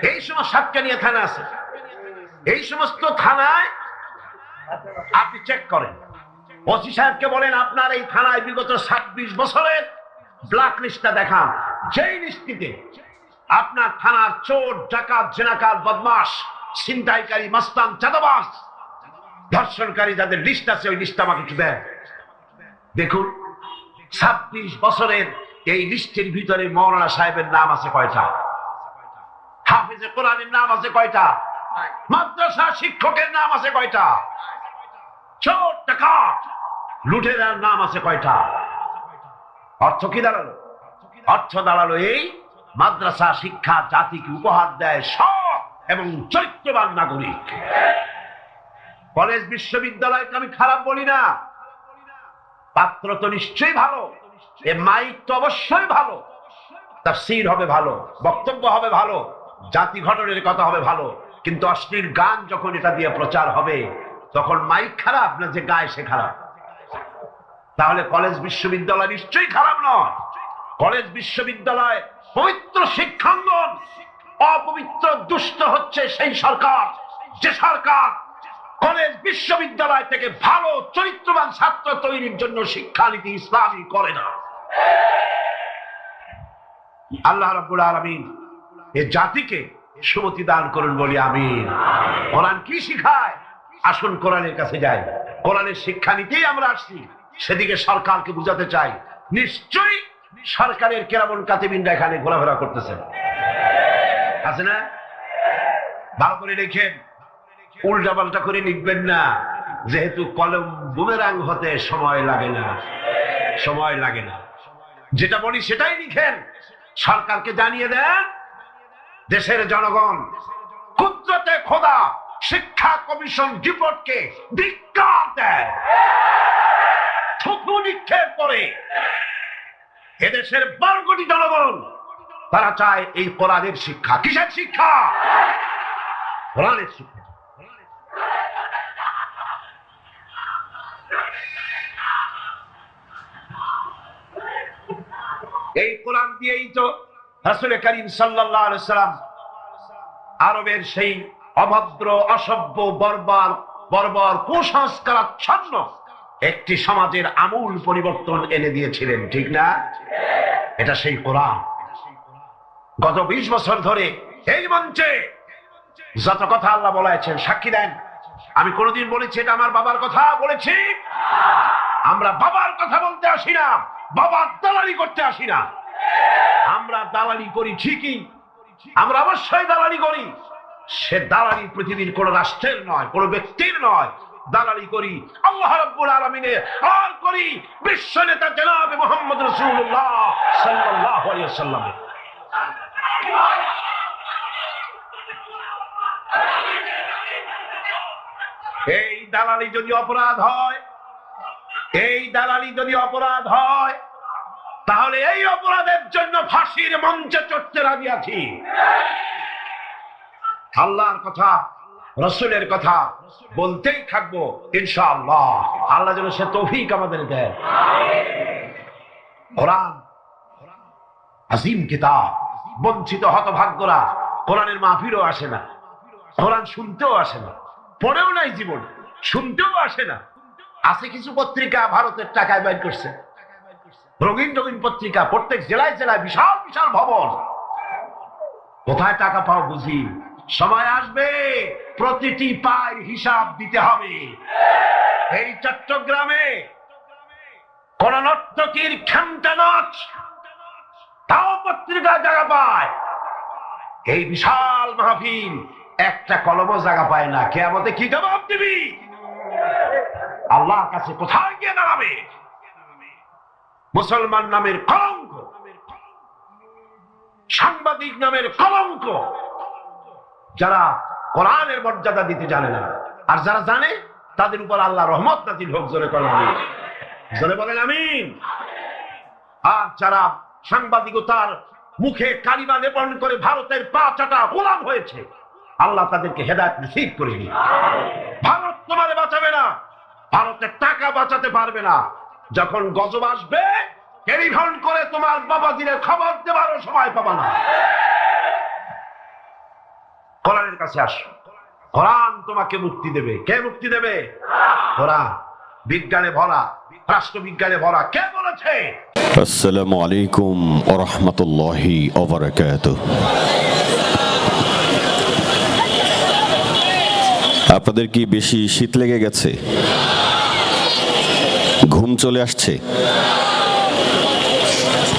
এই সমস্ত সাতকানিয়া থানা আছে। এই সমস্ত থানায় আপনি চেক করেন, ওসি সাহেবকে বলেন আপনার এই থানায় বিগত 26 বছরের ব্ল্যাক লিস্টটা দেখান। যেই লিস্টিতে আপনার থানার চোর, ডাকাত, জেনাকার, বদমাশ, ছিনতাইকারী, মাস্তান, চাঁদাবাজ, ধর্ষণকারী যাদের লিস্ট আছে, ওই লিস্ট আমাকে একটু দেন। দেখুন 26 বছরের এই লিস্টের ভিতরে মৌলানা সাহেবের নাম আছে কয়টা? হাফিজে কোরআনের নাম আছে কয়টা? মাদ্রাসা শিক্ষকের নাম আছে কয়টা? চোর, ডাকাত, লুটেরার নাম আছে কয়টা? অর্থ কি দাঁড়ালো? অর্থ দাঁড়ালো এই মাদ্রাসা শিক্ষা জাতিকে উপহার দেয় সৎ এবং চরিত্রবান নাগরিক। কলেজ, বিশ্ববিদ্যালয়কে আমি খারাপ বলি না, পাত্র তো নিশ্চয়ই ভালো, এ মাইক তো অবশ্যই ভালো, তাফসীর হবে ভালো, বক্তব্য হবে ভালো, জাতি গঠনের কথা হবে ভালো, কিন্তু অশ্লীল গান যখন এটা দিয়ে প্রচার হবে তখন মাইক খারাপ না যে গায় সে খারাপ? তাহলে কলেজ, বিশ্ববিদ্যালয় নিশ্চয়ই খারাপ নয়। কলেজ, বিশ্ববিদ্যালয় পবিত্র শিক্ষাঙ্গন, অপবিত্র দুষ্ট হচ্ছে সেই সরকার যে সরকার কলেজ, বিশ্ববিদ্যালয় থেকে ভালো চরিত্রবান ছাত্র তৈরির জন্য শিক্ষানীতি ইসলামী করে না। আল্লাহ রাব্বুল আলামিন এ জাতিকে সুমতি দান করুন বলি আমিন। কোরআন কি শিখায়? আসুন কোরআনের কাছে যাই, কোরআনের শিক্ষানীতি আমরা আসছি, সেদিকে সরকারকে বুঝাতে চাই। নিশ্চয়ই সরকারের কেরামন কাতিবিনরা এখানে ঘোরাফেরা করতেছেন, আছে না? ভালো করে লিখেন, উল্টা পাল্টা করে লিখবেন না, যেহেতু কলম বুমেরাং হতে সময় লাগে না, সময় লাগে না। যেটা বলি সেটাই লিখেন, সরকারকে জানিয়ে দেন দেশের জনগণ কুদরতে খোদা শিক্ষা কমিশন রিপোর্টকে ধিক্কার দেয়, থুতু নিক্ষেপ করে। এদেশের 12 কোটি জনগণ তারা চায় এই কোরআনের শিক্ষা। কিসের শিক্ষা? কোরআনের শিক্ষা। এই কোরআন দিয়েই তো রাসূল করিম সাল্লাল্লাহু আলাইহি সাল্লাম আরবের সেই অভদ্র, অসভ্য, বর্বর কুসংস্কারাচ্ছন্ন একটি সমাজের আমূল পরিবর্তন এনে দিয়েছিলেন, ঠিক না? এটা সেই কোরআন। গত 20 বছর ধরে এই মঞ্চে যত কথা আল্লাহ বলেছেন সাক্ষী দেন। আমি কোনদিন বলেছি এটা আমার বাবার কথা বলেছি? আমরা বাবার কথা বলতে আসি না, বাবার দালালি করতে আসি না। আমরা দালালি করি ঠিকই, আমরা অবশ্যই দালালি করি। সে দালালি পৃথিবীর কোন রাষ্ট্রের নয়, কোন ব্যক্তির নয়। দালালি করি আল্লাহ রাব্বুল আলামিনের, আর করি বিশ্ব নেতা জনাব মুহাম্মদ রাসূলুল্লাহ সাল্লাল্লাহু আলাইহি ওয়াসাল্লামের। এই দালালি যদি অপরাধ হয়, এই দালালি যদি অপরাধ হয়, তাহলে এই অপরাধের জন্য ফাঁসির মঞ্চে চড়তে রাজি আছি। আল্লাহর কথা, রাসূলের কথা বলতেই থাকবো ইনশাআল্লাহ। আল্লাহ যেন সে তৌফিক আমাদের দেয়। কোরআন আজিম কিতাব। বঞ্চিত হতভাগ্যরা কোরআনের মাহফিলও আসে না, কোরআন শুনতেও আসে না, পড়েও নাই জীবন, শুনতেও আসে না। আছে কিছু পত্রিকা ভারতের টাকায় বাইর করছে, রঙিন রঙিন পত্রিকা, প্রত্যেক জেলায় জেলায় বিশাল বিশাল ভবন। কোথায় টাকা পাও বুঝি? সময় আসবে প্রতিটি পায়ের হিসাব দিতে হবে। এই চট্টগ্রামে কোন নর্তকীর খেমটা নাচ তাও পত্রিকায় জায়গা পায়। এই বিশাল মাহফিল একটা কলমও জায়গা পায় না। কিয়ামতে কি জবাব দিবি? আল্লাহর কাছে কোথায় গিয়ে দাঁড়াবে? মুসলমান নামের কলঙ্ক, সাংবাদিক নামের কলঙ্ক, যারা কোরআনের মর্যাদা দিতে জানে না, আর যারা জানে তাদের উপর আল্লাহ রহমত নাজিল হোক। জোরে বলেন আমিন, জোরে বলেন আমিন। আর যারা সাংবাদিকতার মুখে কালিমা লেপন করে ভারতের পা চাটা গোলাম হয়েছে, আল্লাহ তাদেরকে হেদায়েত নসিব করে দিন। ভারত তোমারে বাঁচাবে না, ভারতের টাকা বাঁচাতে পারবে না। যখন গজব আসবে টেলিফোন করে তোমার বাবাজিরে খবর দেবারও সময় পাবা না। কোরআনের কাছে আসো, কোরআন তোমাকে মুক্তি দেবে। কে মুক্তি দেবে? কোরআন। বিজ্ঞানে ভরা, রাষ্ট্রবিজ্ঞানে ভরা। কে বলেছে? আসসালামু আলাইকুম ওয়া রাহমাতুল্লাহি ওয়া বারাকাতুহু। আপনাদের কি বেশি শীত লেগে গেছে? ঘুম চলে আসছে?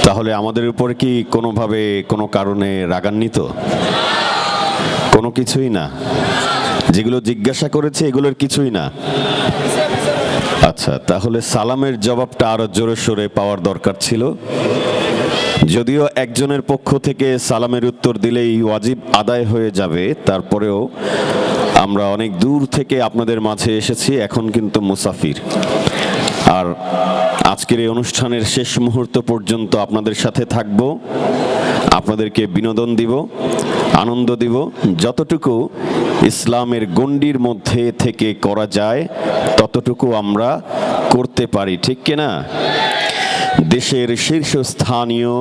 তাহলে আমাদের উপর কি কোনোভাবে কোনো কারণে রাগান্বিত? কোনো কিছুই না। যেগুলো জিজ্ঞাসা করেছে এগুলোর কিছুই না। আচ্ছা, তাহলে সালামের জবাবটা আরো জোরে সোরে পাওয়ার দরকার ছিল। যদিও একজনের পক্ষ থেকে সালামের উত্তর দিলেই ওয়াজিব আদায় হয়ে যাবে, তারপরেও আমরা অনেক দূর থেকে আপনাদের মাঝে এসেছি, এখন কিন্তু মুসাফির। আর আজকের এই অনুষ্ঠানের শেষ মুহূর্ত পর্যন্ত আপনাদের সাথে থাকব, আপনাদেরকে বিনোদন দিব, আনন্দ দিব, যতটুকু ইসলামের গণ্ডির মধ্যে থেকে করা যায় ততটুকু আমরা করতে পারি, ঠিক কিনা? দেশের শীর্ষস্থানীয়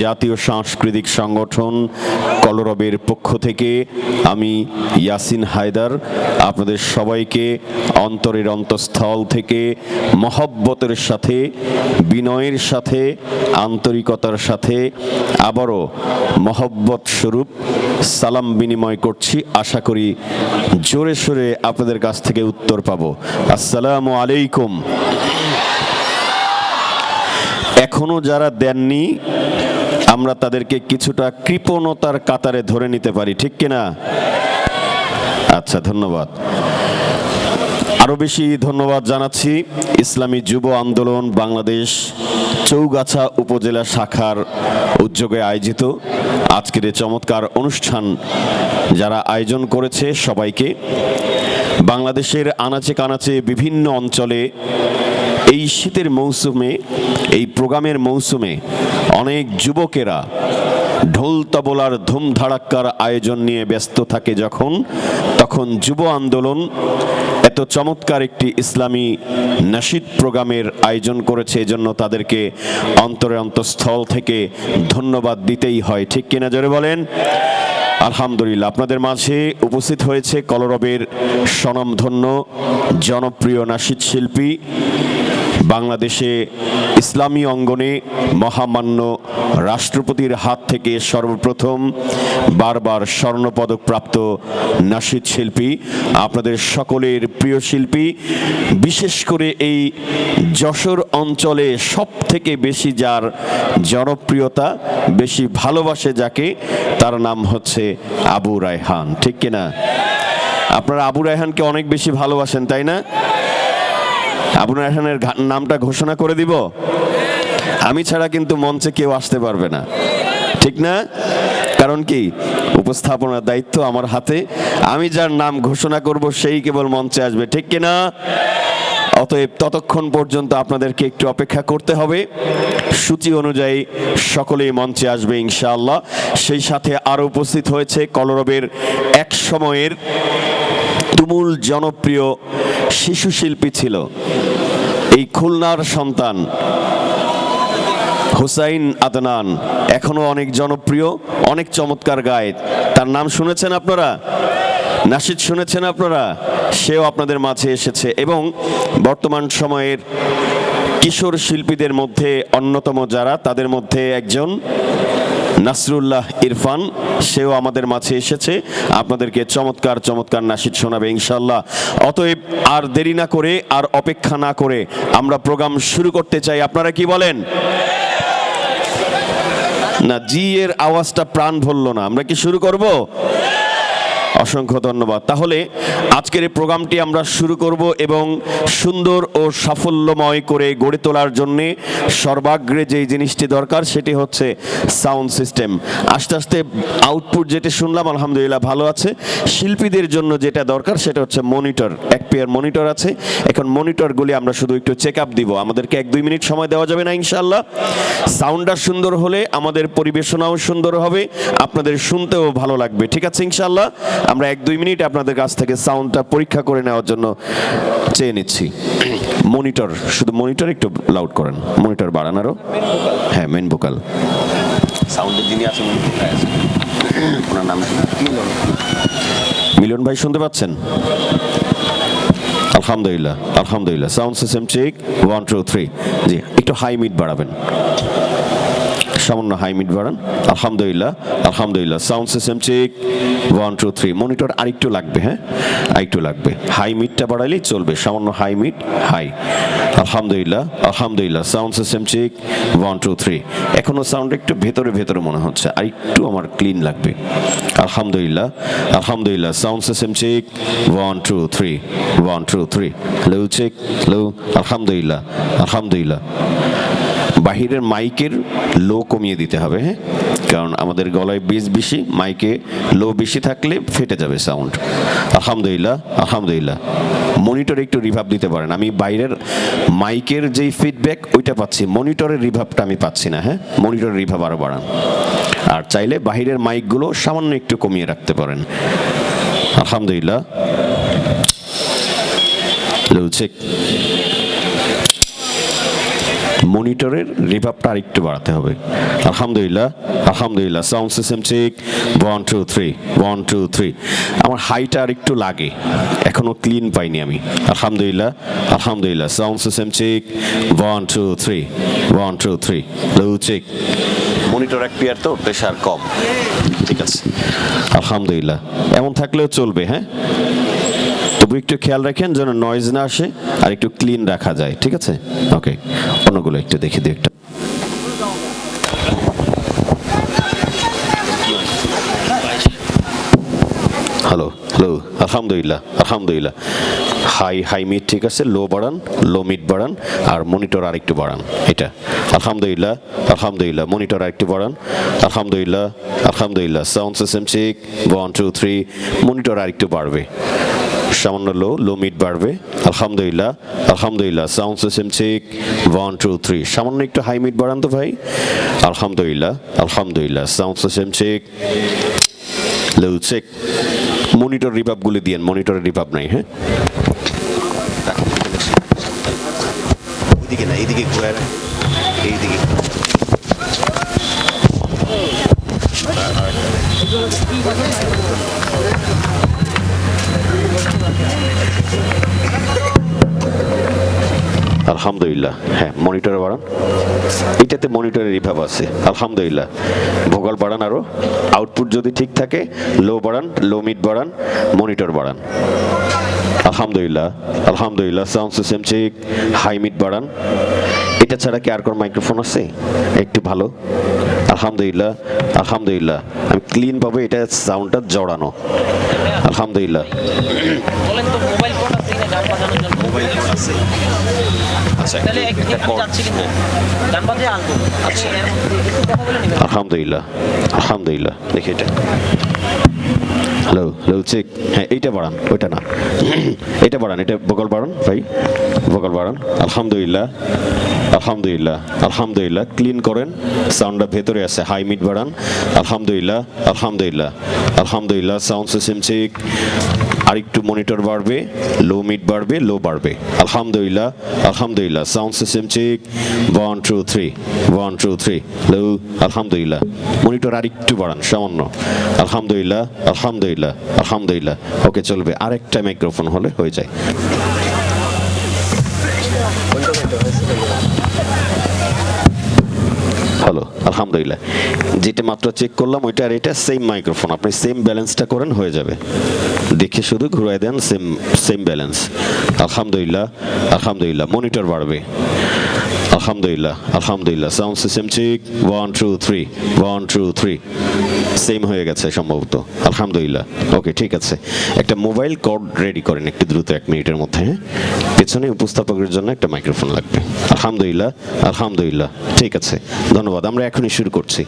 জাতীয় সাংস্কৃতিক সংগঠন কলরবের পক্ষ থেকে আমি ইয়াসিন হায়দার আপনাদের সবাইকে অন্তরের অন্তঃস্থল থেকে মহব্বতের সাথে, বিনয়ের সাথে, আন্তরিকতার সাথে আবারও মহব্বত স্বরূপ সালাম বিনিময় করছি। আশা করি জোরে সোরে আপনাদের কাছ থেকে উত্তর পাবো। আসসালামু আলাইকুম। এখনো যারা দেননি আমরা তাদেরকে কিছুটা কৃপণতার কাতারে ধরে নিতে পারি, ঠিক কিনা? আচ্ছা, ধন্যবাদ। আরো বেশি ধন্যবাদ জানাচ্ছি ইসলামী যুব আন্দোলন বাংলাদেশ চৌগাছা উপজেলা শাখার উদ্যোগে আয়োজিত আজকের এই চমৎকার অনুষ্ঠান যারা আয়োজন করেছে সবাইকে, বাংলাদেশের আনাচে কানাচে বিভিন্ন অঞ্চলে এই শীতের মৌসুমে, এই প্রোগ্রামের মৌসুমে অনেক যুবকেরা ঢোল তবলার ধুমধাড়াক্কার আয়োজন নিয়ে ব্যস্ত থাকে তখন যুব আন্দোলন এত চমৎকার একটি ইসলামী নাশিদ প্রোগ্রামের আয়োজন করেছে। এজন্য তাদেরকে অন্তরে অন্তঃস্থল থেকে ধন্যবাদ দিতেই হয়, ঠিক কিনা জোরে বলেন আলহামদুলিল্লাহ। আপনাদের মাঝে উপস্থিত হয়েছে কলরবের স্বনামধন্য জনপ্রিয় নাশিদ শিল্পী, বাংলাদেশে ইসলামী অঙ্গনে মহামান্য রাষ্ট্রপতির হাত থেকে সর্বপ্রথম বারবার স্বর্ণপদক প্রাপ্ত নাশিদ শিল্পী, আপনাদের সকলের প্রিয় শিল্পী। বিশেষ করে এই যশোর অঞ্চলে সব থেকে বেশি যার জনপ্রিয়তা, বেশি ভালোবাসে যাকে, তার নাম হচ্ছে আবু রায়হান, ঠিক কিনা? আপনারা আবু রায়হানকে অনেক বেশি ভালোবাসেন, তাই না? আবু রায়হানের নামটা ঘোষণা করে দিব, আমি ছাড়া কিন্তু মঞ্চে কেউ আসতে পারবে না, ঠিক না? কারণ কি, উপস্থাপনার দায়িত্ব আমার হাতে, আমি যার নাম ঘোষণা করব সেই কেবল মঞ্চে আসবে, ঠিক কিনা? অতএব ততক্ষণ পর্যন্ত আপনাদেরকে একটু অপেক্ষা করতে হবে। সূচি অনুযায়ী সকলেই মঞ্চে আসবে ইনশাআল্লাহ। সেই সাথে আরো উপস্থিত হয়েছে কলরবের এক সময়ের তুমুল জনপ্রিয় শিশু শিল্পী ছিল, এই খুলনার সন্তান হুসাইন আদনান, এখনো অনেক জনপ্রিয়, অনেক চমৎকার গায়। তার নাম শুনেছেন আপনারা? নাশিদ শুনেছেন আপনারা? সেও আপনাদের মাঝে এসেছে এবং বর্তমান সময়ের কিশোর শিল্পীদের মধ্যে অন্যতম যারা, তাদের মধ্যে একজন নাসরুল্লাহ ইরফান, সেও আমাদের মাঝে এসেছে, আপনাদেরকে চমৎকার চমৎকার নাশিদ শোনাবে ইনশাআল্লাহ। অতএব আর দেরি না করে, আর অপেক্ষা না করে আমরা প্রোগ্রাম শুরু করতে চাই। আপনারা কি বলেন? না, জি এর আওয়াজটা প্রাণ ভরল না। আমরা কি শুরু করব? অসংখ্য ধন্যবাদ। তাহলে আজকের এই প্রোগ্রামটি আমরা শুরু করব এবং সুন্দর ও সাফল্যময় করে গড়ে তোলার জন্যে সর্বাগ্রে যেই জিনিসটি দরকার সেটি হচ্ছে সাউন্ড সিস্টেম। আস্তে আস্তে আউটপুট যেটা শুনলাম আলহামদুলিল্লাহ ভালো আছে। শিল্পীদের জন্য যেটা দরকার সেটা হচ্ছে মনিটর, এক পেয়ার মনিটর আছে। এখন মনিটরগুলি আমরা শুধু একটু চেক আপ দিব, আমাদেরকে 1-2 মিনিট সময় দেওয়া যাবে না ইনশাআল্লাহ? সাউন্ডটা সুন্দর হলে আমাদের পরিবেশনাও সুন্দর হবে, আপনাদের শুনতেও ভালো লাগবে, ঠিক আছে ইনশাআল্লাহ? আমরা 1-2 মিনিট আপনাদের কাছ থেকে সাউন্ডটা পরীক্ষা করে নেওয়ার জন্য চেয়ে নিচ্ছি। মনিটর, শুধু মনিটর একটু লাউড করেন, মনিটর বাড়ান আরো। হ্যাঁ, মেন ভোকাল সাউন্ডের যিনি আছেন ওনার নাম মিলন ভাই, শুনতে পাচ্ছেন? আলহামদুলিল্লাহ আলহামদুলিল্লাহ। Sound system check, 1 2 3। জি, একটু হাই মিড বাড়াবেন, সামান্য হাই মিড বাড়ান। আলহামদুলিল্লাহ আলহামদুলিল্লাহ। Sound system check, 1 2 3। মনিটর আরেকটু লাগবে, হ্যাঁ আরেকটু লাগবে, হাই মিডটা বাড়াইলেই চলবে, সামান্য হাই মিড, হাই। আলহামদুলিল্লাহ আলহামদুলিল্লাহ। Sound system check, 1 2 3। এখনো সাউন্ড একটু ভেতরে ভেতরে মনে হচ্ছে, আরেকটু আমার ক্লিন লাগবে। আলহামদুলিল্লাহ আলহামদুলিল্লাহ। Sound system check, 1 2 3 1 2 3। Low check, low. আলহামদুলিল্লাহ আলহামদুলিল্লাহ। বাহিরের মাইকের লো কমিয়ে দিতে হবে, হ্যাঁ, কারণ আমাদের গলায় বেস বেশি, মাইকে লো বেশি থাকলে ফেটে যাবে সাউন্ড। আলহামদুলিল্লাহ আলহামদুলিল্লাহ। মনিটরে একটু রিভাব দিতে পারেন, আমি বাইরের মাইকের যেই ফিডব্যাক ওইটা পাচ্ছি, মনিটরের রিভাবটা আমি পাচ্ছি না। হ্যাঁ, মনিটরের রিভাব আরও বাড়ান, আর চাইলে বাহিরের মাইকগুলো সামান্য একটু কমিয়ে রাখতে পারেন। আলহামদুলিল্লাহ। লো চেক। মনিটরের রিভাবটা আরেকটু বাড়াতে হবে। আলহামদুলিল্লাহ আলহামদুলিল্লাহ। Sound system check, 1 2 3 1 2 3। আমার হাইটা আরেকটু লাগে, এখনো ক্লিন পাইনি আমি। আলহামদুলিল্লাহ আলহামদুলিল্লাহ। Sound system check, 1 2 3 1 2 3। Low check. Monitor এক পেয়ার তো প্রেশার কম, ঠিক আছে আলহামদুলিল্লাহ। এমন থাকলেও চলবে, হ্যাঁ, তবু একটু খেয়াল রাখেন যেন নয়েজ না আসে আর একটু ক্লিন রাখা যায়, ঠিক আছে? ওকে, অন্যগুলো একটু দেখে দিই একটা। Hello hello. আলহামদুলিল্লাহ আলহামদুলিল্লাহ। হাই মিড ঠিক আছে, লো বাড়ান, লো মিড বাড়ান, আর মনিটর আরেকটু বাড়ান। এটা আলহামদুলিল্লাহ, আলহামদুলিল্লাহ, মনিটর আরেকটু বাড়ান, আলহামদুলিল্লাহ, আলহামদুলিল্লাহ, সাউন্ড সিস্টেম চেক, 1 2 3, মনিটর আরেকটু বাড়বে, সামান্য লো মিড বাড়বে, আলহামদুলিল্লাহ, আলহামদুলিল্লাহ, সাউন্ড সিস্টেম চেক, 1 2 3, সামান্য একটু হাই মিড বাড়ান তো ভাই, আলহামদুলিল্লাহ, আলহামদুলিল্লাহ, সাউন্ড সিস্টেম চেক, লো চেক, মনিটর রিভাবগুলি দিয়েন, মনিটরের রিভাব নাই। হ্যাঁ, ওইদিকে না, এইদিকে ঘুরে, এইদিকে আলহামদুলিল্লাহ। হ্যাঁ, মনিটরে বাড়ান, এটাতে মনিটরের রিভাব আছে, আলহামদুলিল্লাহ। ভোকাল বাড়ান আরো, আউটপুট যদি ঠিক থাকে লো বাড়ান, লো মিড বাড়ান, মনিটর বাড়ান, আলহামদুলিল্লাহ, আলহামদুলিল্লাহ, sound system check, high mid বাড়ান। এটা ছাড়া কি আর কোন মাইক্রোফোন আছে একটু ভালো? আলহামদুলিল্লাহ, আলহামদুলিল্লাহ, আমি ক্লিন ভাবে এটা সাউন্ডটা জড়ানো, আলহামদুলিল্লাহ। বলেন তো মোবাইল ফোন আছে কিনা গান বাজানোর জন্য? মোবাইল ফোন আছে। আচ্ছা, তাহলে একটু যাচ্ছে কিন্তু গান বাজে আনবো। আচ্ছা, একটু কথা বলে নিবেন। আলহামদুলিল্লাহ, আলহামদুলিল্লাহ, দেখি এটা হ্যালো হ্যালো চেক। হ্যাঁ, এইটা বাড়ান, ওইটা না, এটা বাড়ান, এটা ভোকাল বাড়ান ভাই, ভোকাল বাড়ান, আলহামদুলিল্লাহ, আলহামদুলিল্লাহ, আলহামদুলিল্লাহ, ক্লিন করেন, সাউন্ডটা ভেতরে আছে, হাই মিড বাড়ান, আলহামদুলিল্লাহ, আলহামদুলিল্লাহ, আলহামদুলিল্লাহ, সাউন্ড সিস্টেম চেক, আরেকটু মনিটর বাড়বে, লো মিড বাড়বে, লো বাড়বে, আলহামদুলিল্লাহ, আলহামদুলিল্লাহ, সাউন্ড সিস্টেম চেক, 1 2 3, 1 2 3, লো, আলহামদুলিল্লাহ, মনিটর আরেকটু বাড়ান সামান্য, আলহামদুলিল্লাহ, আলহামদুলিল্লাহ, আলহামদুলিল্লাহ। ওকে, চলবে, আরেকটা মাইক্রোফোন হলে হয়ে যায়। হ্যালো, আলহামদুলিল্লাহ, যেটা মাত্র চেক করলাম ওইটা আর এটা সেম মাইক্রোফোন, আপনি সেম ব্যালেন্সটা করেন, হয়ে যাবে, দেখে শুধু ঘুরাই দেন, সেম ব্যালেন্স, আলহামদুলিল্লাহ, আলহামদুলিল্লাহ, মনিটর বাড়বে, আলহামদুলিল্লাহ, আলহামদুলিল্লাহ, সাউন্ড সিস্টেম চেক, 1 2 3, 1 2 3, সেম হয়ে গেছে সম্ভবত, আলহামদুলিল্লাহ। ওকে, ঠিক আছে, একটা মোবাইল কর্ড রেডি করেন একটু দ্রুত, 1 মিনিটের মধ্যে। হ্যাঁ, পেছনে উপস্থাপকের জন্য একটা মাইক্রোফোন লাগবে, আলহামদুলিল্লাহ, আলহামদুলিল্লাহ, ঠিক আছে, ধন্যবাদ। আমরা এখনই শুরু করছি।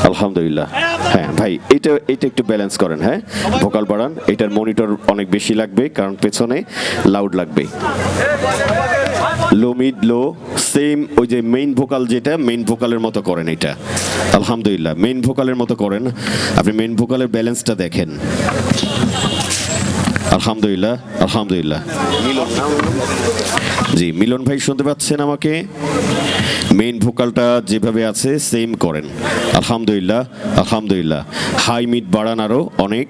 আলহামদুলিল্লাহ। হ্যাঁ ভাই, এটা একটু ব্যালেন্স করেন। হ্যাঁ, ভোকাল বাড়ান, এটার মনিটর অনেক বেশি লাগবে কারণ পেছনে লাউড লাগবে, লো মিড লো, সেম ওই যে মেইন ভোকাল, যেটা মেইন ভোকালের মতো করেন, এটা আলহামদুলিল্লাহ মেইন ভোকালের মতো করেন, আপনি মেইন ভোকালের ব্যালেন্সটা দেখেন, আলহামদুলিল্লাহ, আলহামদুলিল্লাহ। জি, মিলন ভাই শুনতে পাচ্ছেন আমাকে? মেইন ভোকালটা যেভাবে আছে সেম করেন, আলহামদুলিল্লাহ, আলহামদুলিল্লাহ, হাই মিড বাড়ান আরো অনেক,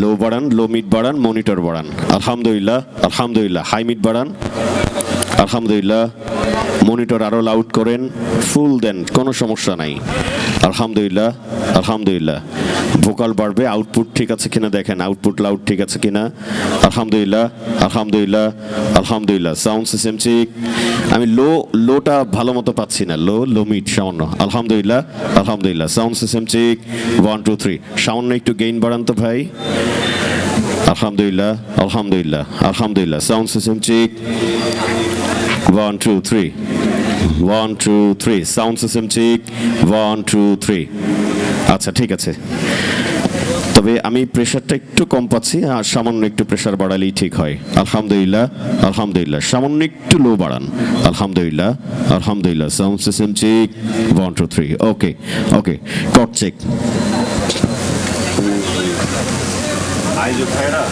লো বাড়ান, লো মিড বাড়ান, মনিটর বাড়ান, আলহামদুলিল্লাহ, আলহামদুলিল্লাহ, হাই মিড বাড়ান, আলহামদুলিল্লাহ, মনিটর আরো লাউড করেন, ফুল দেন, কোনো সমস্যা নাই, আলহামদুলিল্লাহ, আলহামদুলিল্লাহ, ভোকাল বাড়বে, আউটপুট ঠিক আছে কিনা দেখেন, আউটপুট লাউড ঠিক আছে কিনা, আলহামদুলিল্লাহ, আলহামদুলিল্লাহ, আলহামদুলিল্লাহ, সাউন্ড সিস্টেম চেক, আমি লোটা ভালো মতো পাচ্ছি না, লো মিড সামান্য, আলহামদুলিল্লাহ, আলহামদুলিল্লাহ, সাউন্ড সিস্টেম চেক, 1 2 3, সামান্য একটু গেইন বাড়ান তো ভাই, আলহামদুলিল্লাহ, আলহামদুলিল্লাহ, আলহামদুলিল্লাহ, sound system check, 1 2 3, 1 2 3, sound system check, 1 2 3। আচ্ছা, ঠিক আছে, তবে আমি প্রেশারটা একটু কম পাচ্ছি, আর সামান্য একটু প্রেশার বাড়ালেই ঠিক হয়, আলহামদুলিল্লাহ, আলহামদুলিল্লাহ, সামান্য একটু লো বাড়ান, আলহামদুলিল্লাহ, আলহামদুলিল্লাহ, সাউন্ড সিস্টেম চেক, 1 2 3। ওকে, ওকে, কট চেক। আইজো ভাইরা